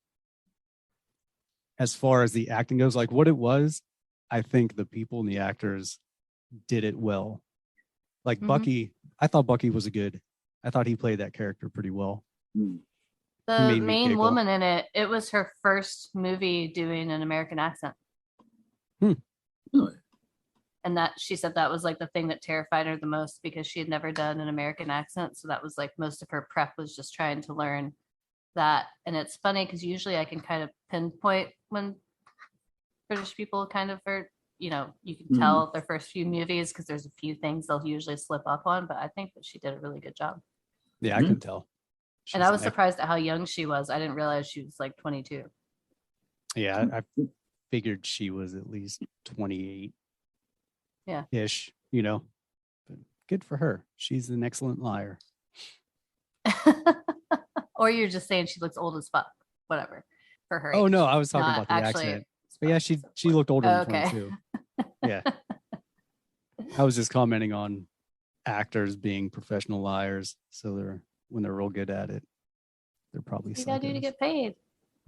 as far as the acting goes. Like what it was, I think the people and the actors did it well. Like Mhm. Bucky, I thought Bucky was I thought he played that character pretty well. Mm. The made me main giggle. woman in it, it was her first movie doing an American accent. Really? And that she said that was like the thing that terrified her the most because she had never done an American accent. So that was like most of her prep was just trying to learn that. And it's funny because usually I can kind of pinpoint when British people kind of are, you can tell their first few movies because there's a few things they'll usually slip up on. But I think that she did a really good job. Yeah, I Mhm. can tell. And I She's was an ex- surprised at how young she was. I didn't realize she was like 22. Yeah, I figured she was at least 28. Yeah. Ish, But good for her. She's an excellent liar. Or you're just saying she looks old as fuck. Whatever. For her. Oh age. no, I was talking Not about the actually accent. But yeah, she looked older than Okay. 22. Yeah. I was just commenting on actors being professional liars. So when they're real good at it, they're probably You gotta do to psychos. get paid.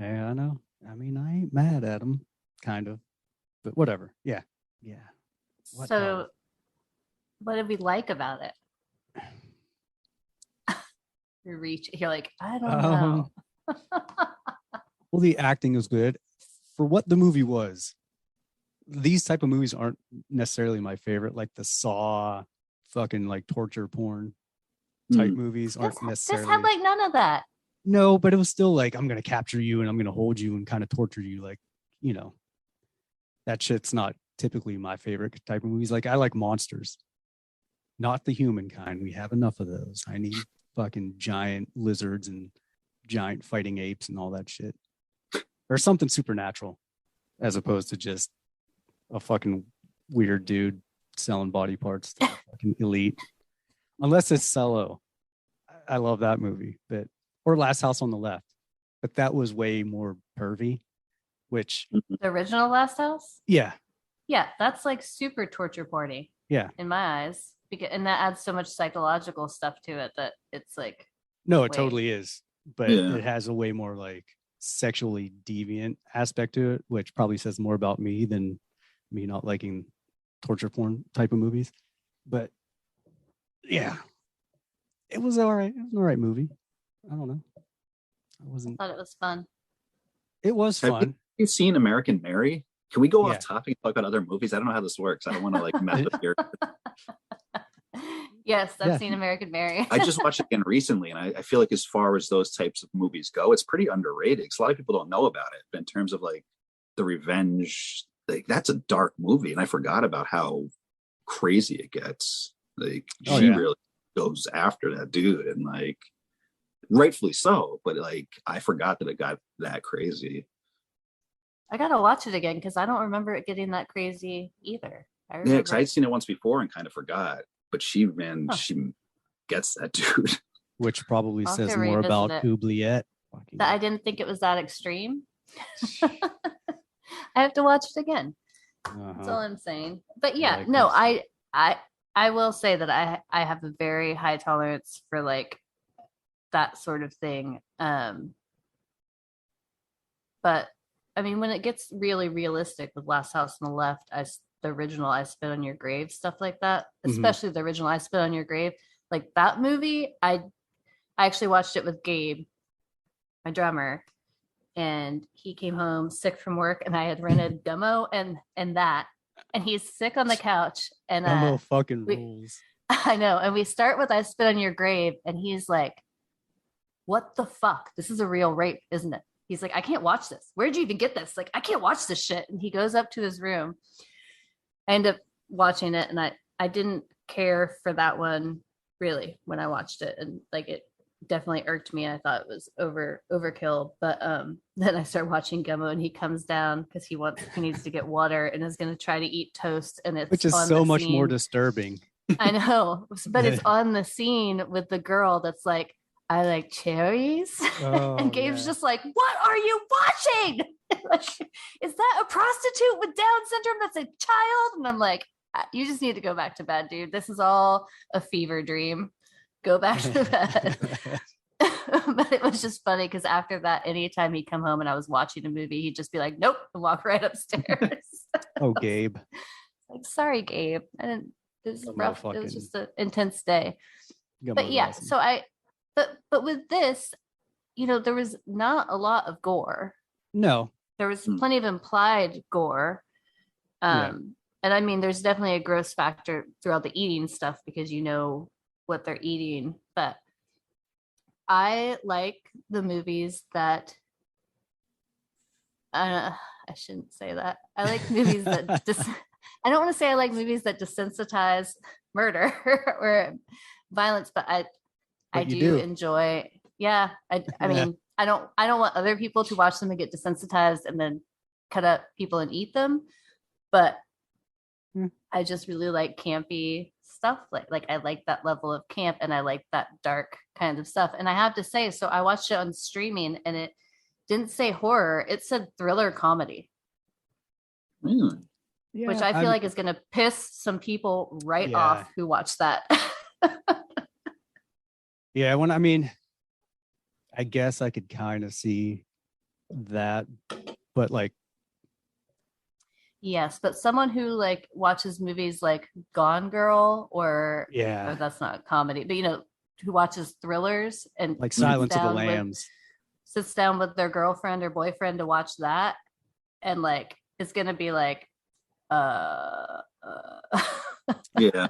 Yeah, I know. I mean, I ain't mad at them, kind of. But whatever. Yeah. Yeah. What So else? what did we like about it? You're like, I don't know. Well, the acting was good for what the movie was. These type of movies aren't necessarily my favorite, like the Saw, fucking like torture porn type movies aren't This necessarily. had like none of that. No, but it was still like I'm gonna capture you and I'm gonna hold you and kind of torture you, like that shit's not typically my favorite type of movies. Like I like monsters, not the human kind. We have enough of those. I need fucking giant lizards and giant fighting apes and all that shit, or something supernatural, as opposed to just a fucking weird dude selling body parts to the fucking elite. unless it's Cello. I love that movie, but or Last House on the Left, but that was way more pervy. Which The original Last House? yeah, Yeah, that's like super torture porny yeah. in my eyes. And that adds so much psychological stuff to it that it's like, No, it wait. totally is, but Yeah. it has a way more like sexually deviant aspect to it, which probably says more about me than me not liking torture porn type of movies. But yeah, it was all right. It was an all right movie. I don't know. I wasn't. I thought it was fun. It was Have fun. you seen American Mary? Can we go Yeah. off topic and talk about other movies? I don't know how this works. I don't want to like mess with your. Yes, I've Yeah. seen American Mary. I just watched it again recently, and I feel like as far as those types of movies go, it's pretty underrated. 'Cause a lot of people don't know about it. But in terms of like the revenge, like that's a dark movie, and I forgot about how crazy it gets. Like Oh, she yeah. really goes after that dude, and like rightfully so. But like I forgot that it got that crazy. I gotta watch it again because I don't remember it getting that crazy either. I Yeah, remember. because I had seen it once before and kind of forgot. But she, man, Huh. she gets that dude. Which probably I'll have says to more revisit about it. Oubliette. Fucking- that I didn't think it was that extreme. I have to watch it again. That's all Uh-huh. I'm saying. But yeah, like no, this. I will say that I have a very high tolerance for like that sort of thing. But I mean, when it gets really realistic with Last House on the Left, the original I Spit on Your Grave, stuff like that, Mhm. especially the original I Spit on Your Grave, like that movie, I actually watched it with Gabe, my drummer, and he came home sick from work, and I had rented Gummo and that, and he's sick on the couch, and Gummo fucking we- rules. I know, and we start with I Spit on Your Grave, and he's like, "What the fuck? This is a real rape, isn't it?" He's like, "I can't watch this. Where'd you even get this? Like, I can't watch this shit." And he goes up to his room. I end up watching it, and I didn't care for that one really when I watched it, and like it definitely irked me. I thought it was overkill. But then I start watching Gummo, and he comes down because he needs to get water and is going to try to eat toast, and it's Which is on so the much more scene. disturbing. I know, but it's on the scene with the girl that's like, "I like cherries." Oh, And Gabe's yeah. just like, "What are you watching? Like, is that a prostitute with Down syndrome that's a child?" And I'm like, "You just need to go back to bed, dude. This is all a fever dream. Go back to bed." But it was just funny because after that, anytime he'd come home and I was watching a movie, he'd just be like, "Nope," and walk right upstairs. Oh, Gabe. Like, sorry, Gabe. I didn't. It was Gummo rough. It fucking- was just an intense day. Gummo's But yeah, awesome. so but with this, there was not a lot of gore. No. There was Hmm. plenty of implied gore. Yeah. And I mean, there's definitely a gross factor throughout the eating stuff because you know what they're eating. But I like the movies that I shouldn't say that. I like movies that I don't want to say I like movies that desensitize murder or violence, but I But you do do. enjoy. Yeah, I Yeah. mean, I don't want other people to watch them and get desensitized and then cut up people and eat them, but Hmm. I just really like campy stuff. Like I like that level of camp, and I like that dark kind of stuff. And I have to say, so I watched it on streaming, and it didn't say horror; it said thriller comedy, Mm. Yeah, which I feel like is going to piss some people right Yeah. off who watch that. Yeah, when I mean, I guess I could kind of see that, but like, Yes, but someone who like watches movies like Gone Girl or yeah, that's not comedy, but who watches thrillers and like sits Silence of the down with- Lambs. sits down with their girlfriend or boyfriend to watch that, and like it's gonna be like, Yeah.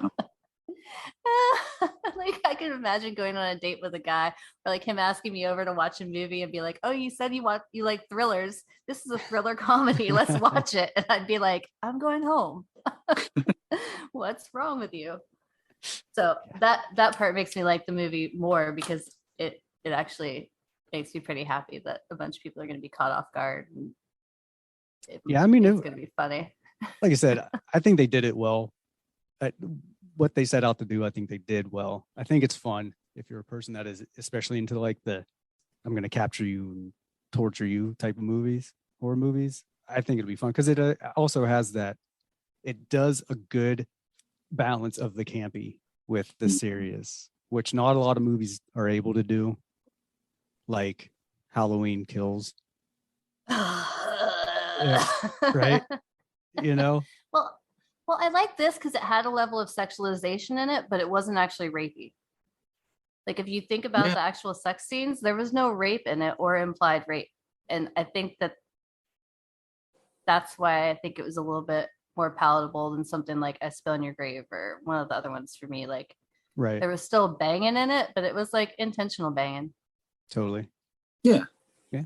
like I can imagine going on a date with a guy or like him asking me over to watch a movie and be like, "Oh, you said you like thrillers. This is a thriller comedy. Let's watch it." And I'd be like, "I'm going home." What's wrong with you? So that part makes me like the movie more because it actually makes me pretty happy that a bunch of people are going to be caught off guard. And Yeah, I mean, it's going to be funny. Like I said, I think they did it well. what they set out to do, I think they did well. I think it's fun if you're a person that is especially into like the I'm going to capture you and torture you type of movies, horror movies. I think it'll be fun because it also has that. It does a good balance of the campy with the serious, which not a lot of movies are able to do, like Halloween Kills. Yeah, right? You know? Well, I like this because it had a level of sexualization in it, but it wasn't actually rapey. Like if you think about the actual sex scenes, there was no rape in it or implied rape. And I think that's why I think it was a little bit more palatable than something like I Spill on Your Grave or one of the other ones for me. Like Right. there was still banging in it, but it was like intentional banging. Totally. Yeah. Yeah.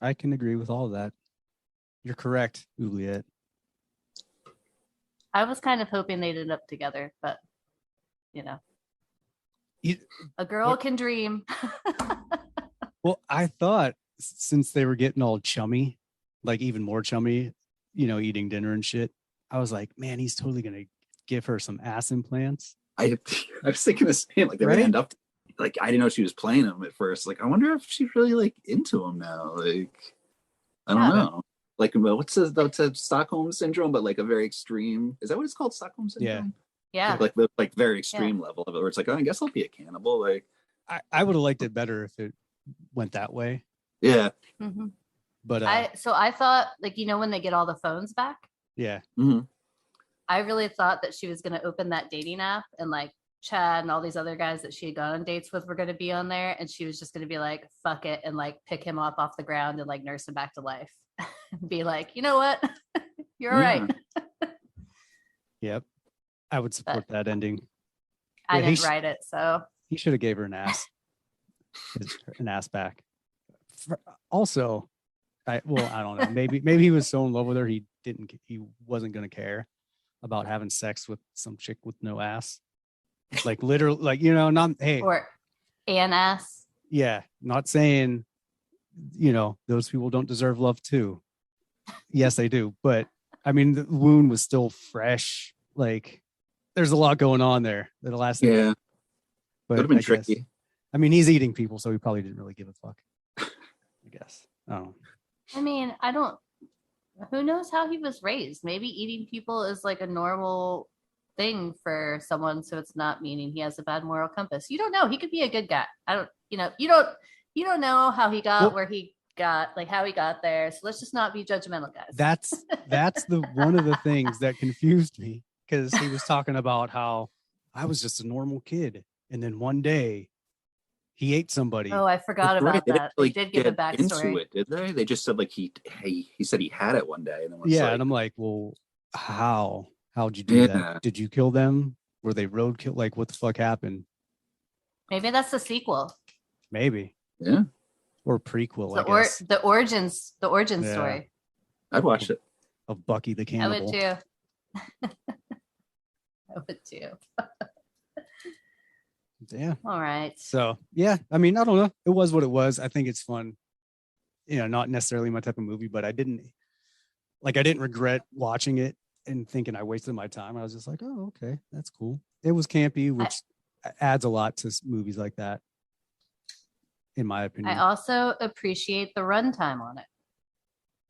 I can agree with all of that. You're correct, Juliet. I was kind of hoping they'd end up together, but you know. A girl can dream. Well, I thought since they were getting all chummy, like even more chummy, you know, eating dinner and shit, I was like, man, he's totally going to give her some ass implants. I was thinking the same, like they would end up, like, I didn't know she was playing him at first. Like, I wonder if she's really like into him now. Like, I don't know. Like, what's the Stockholm syndrome, but like a very extreme, is that what it's called? Stockholm syndrome? Yeah. Like the very extreme level of it, where it's like, oh, I guess I'll be a cannibal. Like, I would have liked it better if it went that way. Yeah. Mm-hmm. But I thought, like, you know, when they get all the phones back. Yeah. Mm-hmm. I really thought that she was going to open that dating app and like Chad and all these other guys that she had gone on dates with were going to be on there. And she was just going to be like, fuck it. And like pick him up off the ground and like nurse him back to life. Be like, you know what? You're all right. Yep. I would support that ending. I didn't write it, so. He should have gave her an ass back. Also, I don't know. Maybe he was so in love with her he wasn't going to care about having sex with some chick with no ass. Like literally, like, you know, not or an ass. Yeah, not saying, you know, those people don't deserve love too. Yes, they do, but I mean, the wound was still fresh. Like, there's a lot going on there. The last thing, yeah, but would have been tricky. I mean, he's eating people, so he probably didn't really give a fuck. I guess. Oh. I mean, who knows how he was raised? Maybe eating people is like a normal thing for someone, so it's not meaning he has a bad moral compass. You don't know. He could be a good guy. You don't know how he got where he got, like how he got there. So let's just not be judgmental, guys. That's the one of the things that confused me, because he was talking about how I was just a normal kid, and then one day he ate somebody. Oh, I forgot about that. They did give a backstory into it, did they? They just said like he said he had it one day, and then was and I'm like, well, how'd you do that? Did you kill them? Were they roadkill? Like, what the fuck happened? Maybe that's the sequel. Maybe. Yeah. Or prequel, I guess. The origin story. I'd watch it. Of Bucky the Cannibal. I would too. I would too. Yeah. All right. So, yeah, I mean, I don't know. It was what it was. I think it's fun. You know, not necessarily my type of movie, but I didn't regret watching it and thinking I wasted my time. I was just like, oh, okay, that's cool. It was campy, which adds a lot to movies like that, in my opinion. I also appreciate the runtime on it.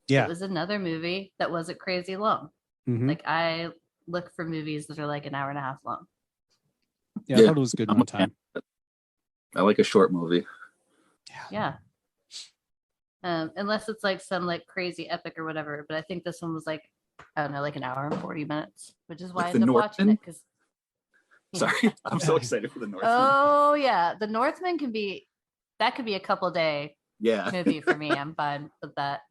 Yeah. It was another movie that wasn't crazy long. Mm-hmm. Like, I look for movies that are like an hour and a half long. Yeah, I thought it was good runtime. I like a short movie. Yeah. Unless it's like some like crazy epic or whatever. But I think this one was like, I don't know, like an hour and 40 minutes, which is why I ended up watching it. Because sorry, I'm so excited for the Northman. Oh yeah, the Northman could be a couple day movie for me. I'm fine with that.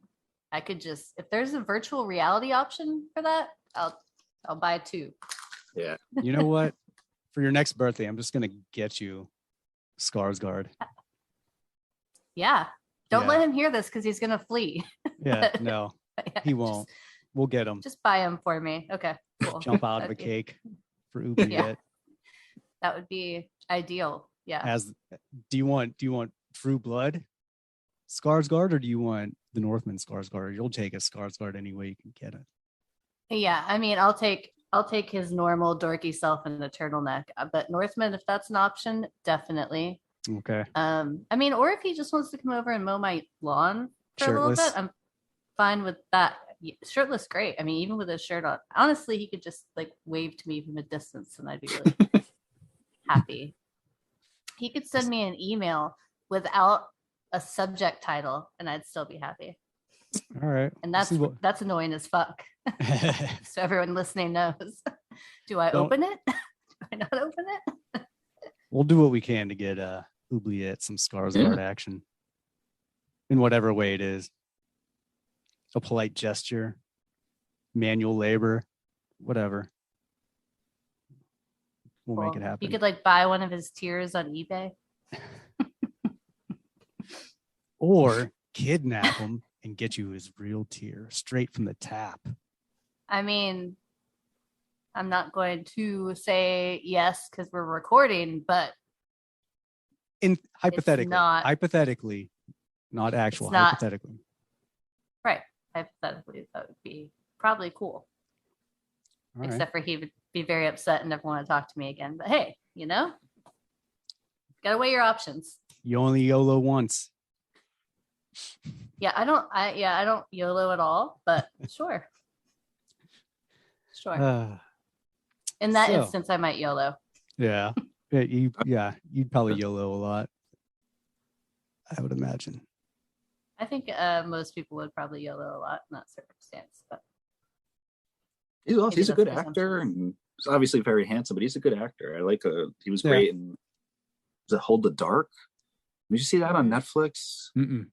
I could just, if there's a virtual reality option for that, I'll buy 2. Yeah. You know what? For your next birthday, I'm just gonna get you Skarsgård. Yeah. Don't let him hear this because he's gonna flee. Yeah, no, he won't. We'll get him. Just buy him for me. Okay. Cool. Jump out of a cake for Uber. Yeah. That would be ideal. Yeah. Do you want True Blood Skarsgård, or do you want the Northman Skarsgård? You'll take a Skarsgård any way you can get it. Yeah, I mean, I'll take I'll take his normal dorky self in the turtleneck. But Northman, if that's an option, definitely. Okay. I mean, or if he just wants to come over and mow my lawn for a little Shirtless. bit, I'm fine with that. Shirtless, great. I mean, even with his shirt on. Honestly, he could just like wave to me from a distance and I'd be really happy. He could send me an email without a subject title and I'd still be happy. All right. And that's annoying as fuck. So everyone listening knows. Do I Don't- open it? Do I not open it? We'll do what we can to get Oubliette some Skarsgård action in whatever way it is. A polite gesture, manual labor, whatever. We'll make it happen. You could like buy one of his tears on eBay. Or kidnap him and get you his real tear straight from the tap. I mean, I'm not going to say yes because we're recording, but Hypothetically, not It's not- hypothetically. right. Hypothetically, that would be probably cool. All right. Except for he would be very upset and never want to talk to me again. But hey, gotta weigh your options. You only YOLO once. Yeah, I don't YOLO at all, but sure. In that so- instance, I might YOLO. Yeah. You'd probably YOLO a lot. I would imagine. I think most people would probably YOLO a lot in that circumstance. But He's a that's good presumption. actor, and he's obviously very handsome, but he's a good actor. I like he was Yeah. great in the Hold the Dark. Did you see that on Netflix? Mm-mm.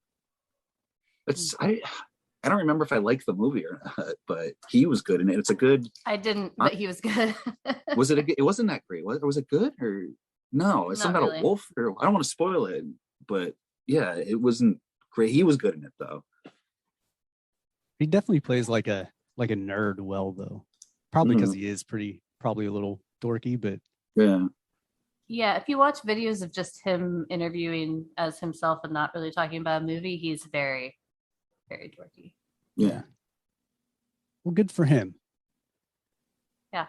It's I don't remember if I liked the movie or not, but he was good in it. It's a good. I didn't, but he was good. Was it? It wasn't that great. Was it good or no? It's Not something about really. a wolf. Or I don't want to spoil it, but yeah, it wasn't great. He was good in it though. He definitely plays like a nerd well though. Probably because he is probably a little dorky, but Yeah. Yeah, if you watch videos of just him interviewing as himself and not really talking about a movie, he's very, very dorky. Yeah. well, good for him. Yeah.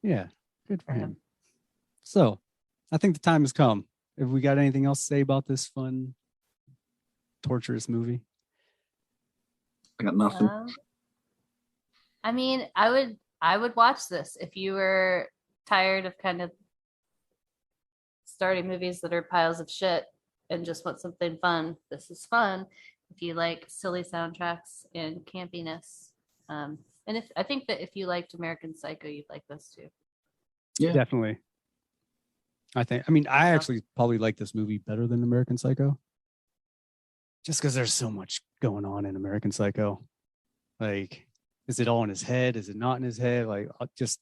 Yeah, good for For him. him. So, I think the time has come. Have we got anything else to say about this fun, torturous movie? I got nothing. I mean, I would watch this if you were tired of kind of starting movies that are piles of shit and just want something fun. This is fun. If you like silly soundtracks and campiness, and I think that if you liked American Psycho, you'd like this too. Yeah. Definitely. I actually probably like this movie better than American Psycho. Just because there's so much going on in American Psycho. Like, is it all in his head? Is it not in his head? Like, just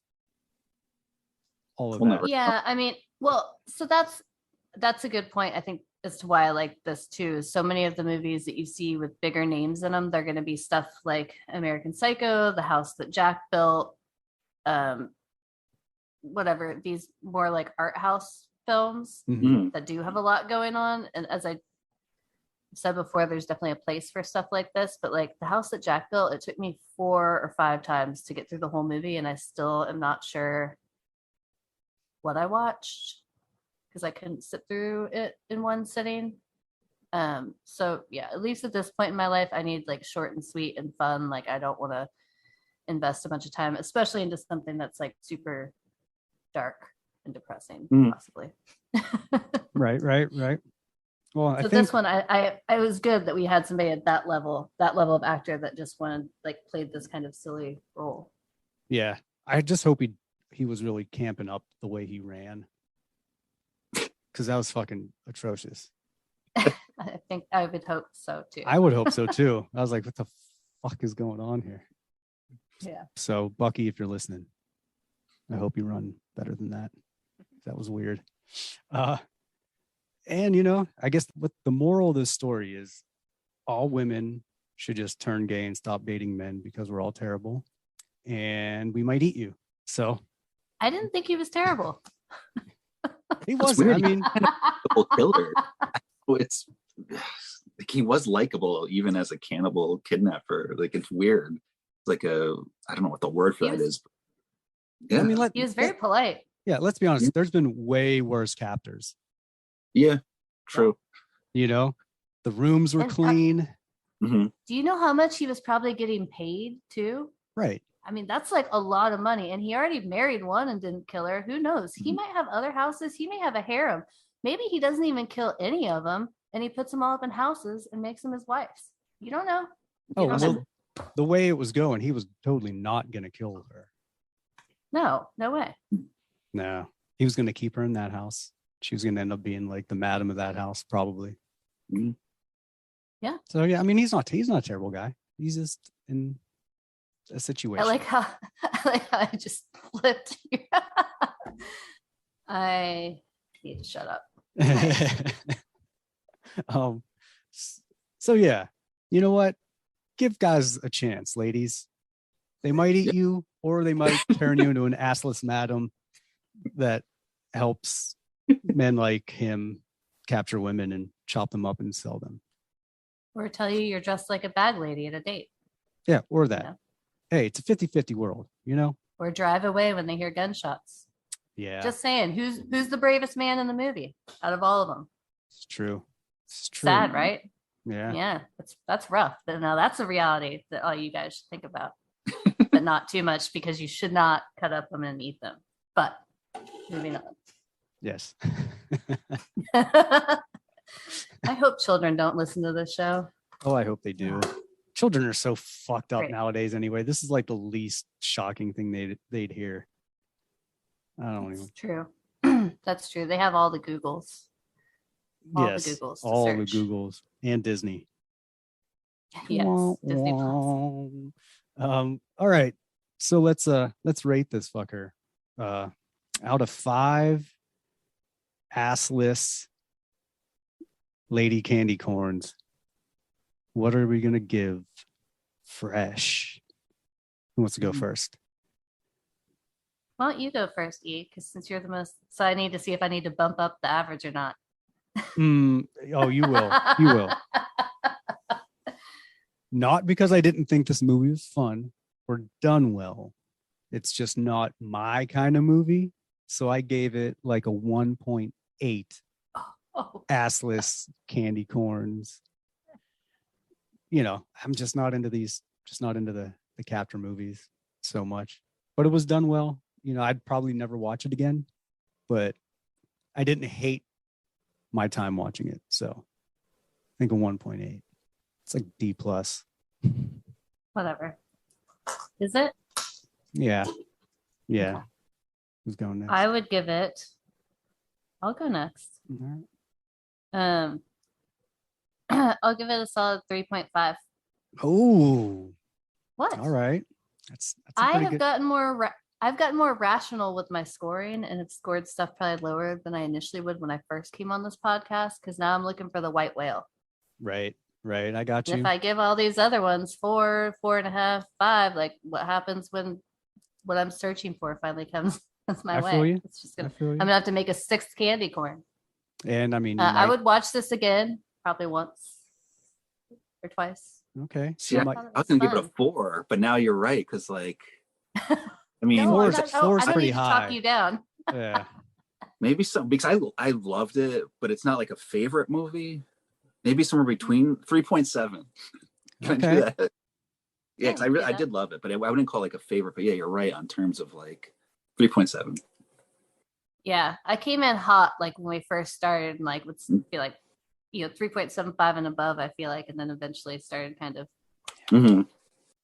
all of We'll that. never- Yeah, I mean, well, so that's a good point. I think as to why I like this too. So many of the movies that you see with bigger names in them, they're going to be stuff like American Psycho, The House That Jack Built, whatever. These more like art house films Mhm. that do have a lot going on. And as I said before, there's definitely a place for stuff like this. But like The House That Jack Built, it took me 4 or 5 times to get through the whole movie, and I still am not sure what I watched because I couldn't sit through it in one sitting. So yeah, at least at this point in my life, I need like short and sweet and fun. Like I don't want to invest a bunch of time, especially into something that's like super dark and depressing, possibly. Right. Well, I So think this one, I it was good that we had somebody at that level of actor that just wanted like played this kind of silly role. yeah. I just hope he was really camping up the way he ran. Because that was fucking atrocious. I think I would hope so too. I would hope so too. I was like, what the fuck is going on here? Yeah. So, Bucky, if you're listening, I hope you run better than that. That was weird. And, I guess what the moral of this story is all women should just turn gay and stop dating men because we're all terrible and we might eat you. So, I didn't think he was terrible. he That's wasn't. weird. I mean, Cannibal killer. It's like he was likable even as a cannibal kidnapper. Like it's weird. Like I don't know what the word for He that was- is. Yeah. I mean, He was very polite. yeah, let's be honest. Yeah. There's been way worse captors. Yeah. True. You know, the rooms were And, clean. Hmm. Do you know how much he was probably getting paid too? Right. I mean, that's like a lot of money. And he already married one and didn't kill her. Who knows? He Mhm. might have other houses. He may have a harem. Maybe he doesn't even kill any of them and he puts them all up in houses and makes them his wives. You don't know. Oh, don't well, know. the way it was going, he was totally not going to kill her. No way. No, he was going to keep her in that house. She was going to end up being like the madam of that house, probably. Mhm. Yeah. So yeah, I mean, he's not a terrible guy. He's just in a situation. I like how I just flipped here. I need to shut up. So yeah, you know what? Give guys a chance, ladies. They might eat you, or they might turn you into an assless madam that helps men like him capture women and chop them up and sell them. Or tell you you're dressed like a bag lady at a date. Yeah, or that. Yeah. Hey, it's a 50-50 world, you know? Or drive away when they hear gunshots. Yeah, Just saying, who's the bravest man in the movie out of all of them? it's true. It's true. Sad, right? Yeah. Yeah, that's rough. But now that's a reality that all you guys should think about, but not too much because you should not cut up them and eat them. But moving on. Yes. I hope children don't listen to this show. Oh, I hope they do. Children are so fucked up Great. nowadays anyway. This is like the least shocking thing they'd hear. I don't even. It's true. That's true. They have all the Googles. All the Yes, Googles to all the search. Googles and Disney. Yes, Disney Plus. All right. So let's rate this fucker. Out of 5 assless lady candy corns, what are we gonna give Fresh? Who wants to go first? Why don't you go first, E? Because since you're the most, so I need to see if I need to bump up the average or not. Oh, you will. You will. Not because I didn't think this movie was fun or done well. It's just not my kind of movie. So I gave it like a 1.8 Oh, assless candy corns. You know, I'm just not into the capture movies so much. But it was done well. You know, I'd probably never watch it again, but I didn't hate my time watching it. So I think a 1.8. It's like D+. whatever. Is it? Yeah. Yeah. Who's going next? I would give it. I'll go next. Mhm. I'll give it a solid 3.5. Oh, What? all right. That's a I pretty have good. gotten more. I've gotten more rational with my scoring, and have scored stuff probably lower than I initially would when I first came on this podcast. Because now I'm looking for the white whale. Right. I got And you. if I give all these other ones 4, 4.5, 5, like what happens when what I'm searching for finally comes my I way? feel you. It's just I gonna. feel you. I'm gonna have to make a 6th candy corn. And I mean, you I might- would watch this again, probably once or twice. okay. See, You I might- was gonna give it a Fun. 4, but now you're right because, like, I mean, No, Four's- I'm not- four's I don't pretty need to high. talk you down. yeah. maybe some because I loved it, but it's not like a favorite movie. Maybe somewhere between 3.7. Can I Okay. do that? Yeah, 'cause Yeah, do I that. did love it, but I wouldn't call it like a favorite. But yeah, you're right on terms of like 3.7. Yeah, I came in hot like when we first started, and like would feel like 3.75 and above. I feel like, and then eventually started kind of. Mm-hmm.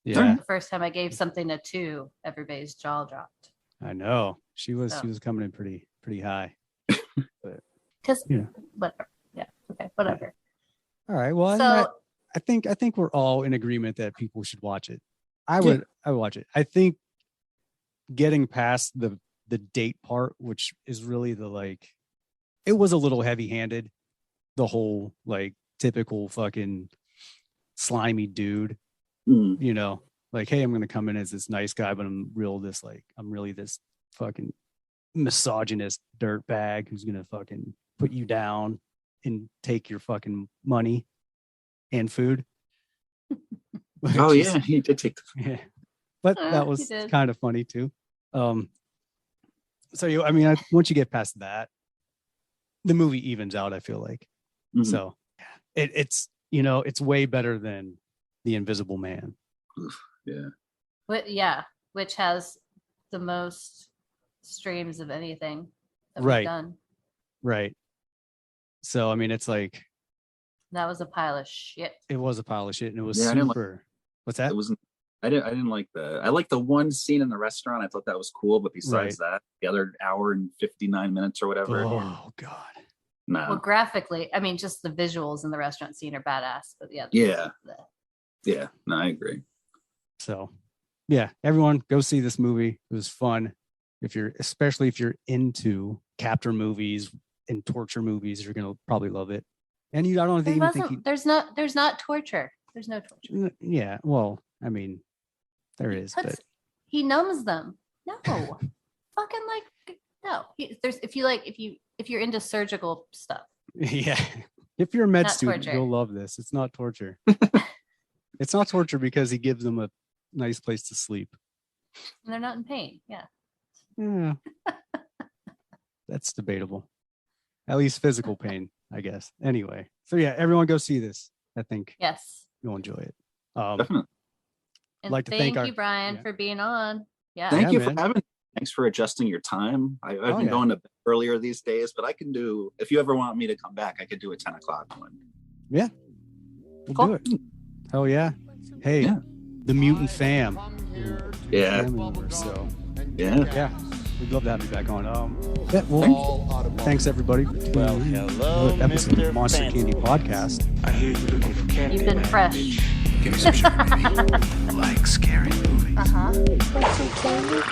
Yeah. The first time I gave something a 2, everybody's jaw dropped. I know. She was So. coming in pretty high. Because Yeah. whatever. Yeah. Okay. Whatever. All right. Well, So I think we're all in agreement that people should watch it. I would watch it. I think getting past the date part, which is really it was a little heavy-handed, the whole like typical fucking slimy dude, Mm. you know, like, hey, I'm gonna come in as this nice guy, but I'm really this fucking misogynist dirtbag who's gonna fucking put you down and take your fucking money and food. Oh Which is- yeah, he did take. yeah. But Yeah, that he was did. kind of funny too. So once you get past that, the movie evens out, I feel like. Mhm. So it's it's way better than The Invisible Man. Yeah. Which has the most streams of anything that Right. we've done. Right. So it's like That was a pile of shit. it was a pile of shit, and it was Yeah, I didn't like- super. What's that? It wasn't. I didn't like I liked the one scene in the restaurant. I thought that was cool, but besides that, the other hour and 59 minutes or whatever. Oh God. No. Well, graphically, just the visuals in the restaurant scene are badass. But yeah. Yeah. No, I agree. So, yeah, everyone go see this movie. It was fun. Especially if you're into captor movies and torture movies, you're gonna probably love it. And I don't think there's not torture. There's no torture. Yeah, well, there is, but He numbs them. No, fucking no. If you're into surgical stuff. yeah, if you're a med Not student, torture. you'll love this. It's not torture. It's not torture because he gives them a nice place to sleep. And they're not in pain. Yeah. Yeah. That's debatable. At least physical pain, I guess. Anyway, so yeah, everyone go see this. I think Yes. you'll enjoy it. Definitely. And like to thank thank you, Brian, for being on. Yeah. Thank you man. for having me. Thanks for adjusting your time. I've been yeah. going to bed earlier these days, but I can do, if you ever want me to come back, I could do a 10 o'clock one. Yeah. We'll Cool. do it. Hell yeah. Want some Hey, Yeah. the mutant fam. Yeah. Family members, so Yeah. yeah, we'd love to have you back on. Yeah, well, thanks everybody for tuning in. Hello, Another episode Mr. of Monster Fancy. Candy Podcast. I hear you looking for candy. You've been fresh. Give me some sugar, baby. Like scary movies. Uh-huh. Want some candy?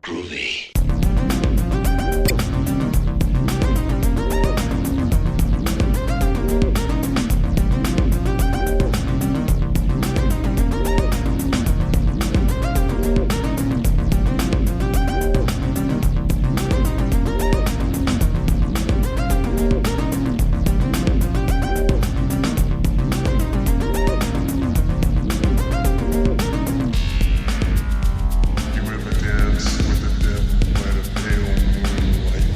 Groovy. You ever dance with the devil by the pale moonlight?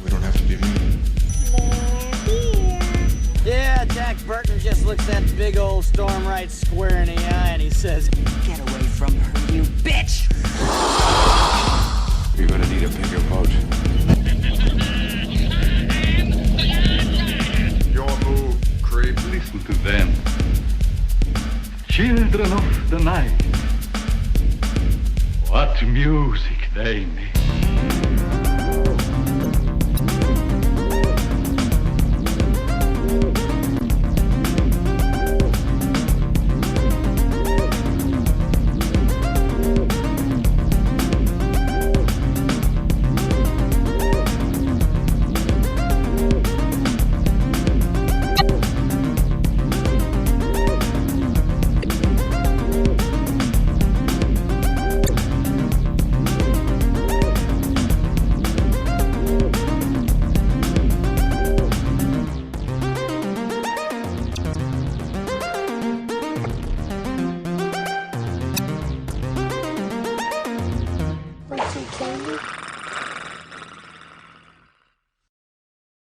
We don't have to be mean. Yeah, Jack Burton just looks that big old storm right square in the eye and he says, "Get away from her, you bitch!" You're gonna need a bigger boat. Your move, creep. Listen to them. Children of the night. What music they make.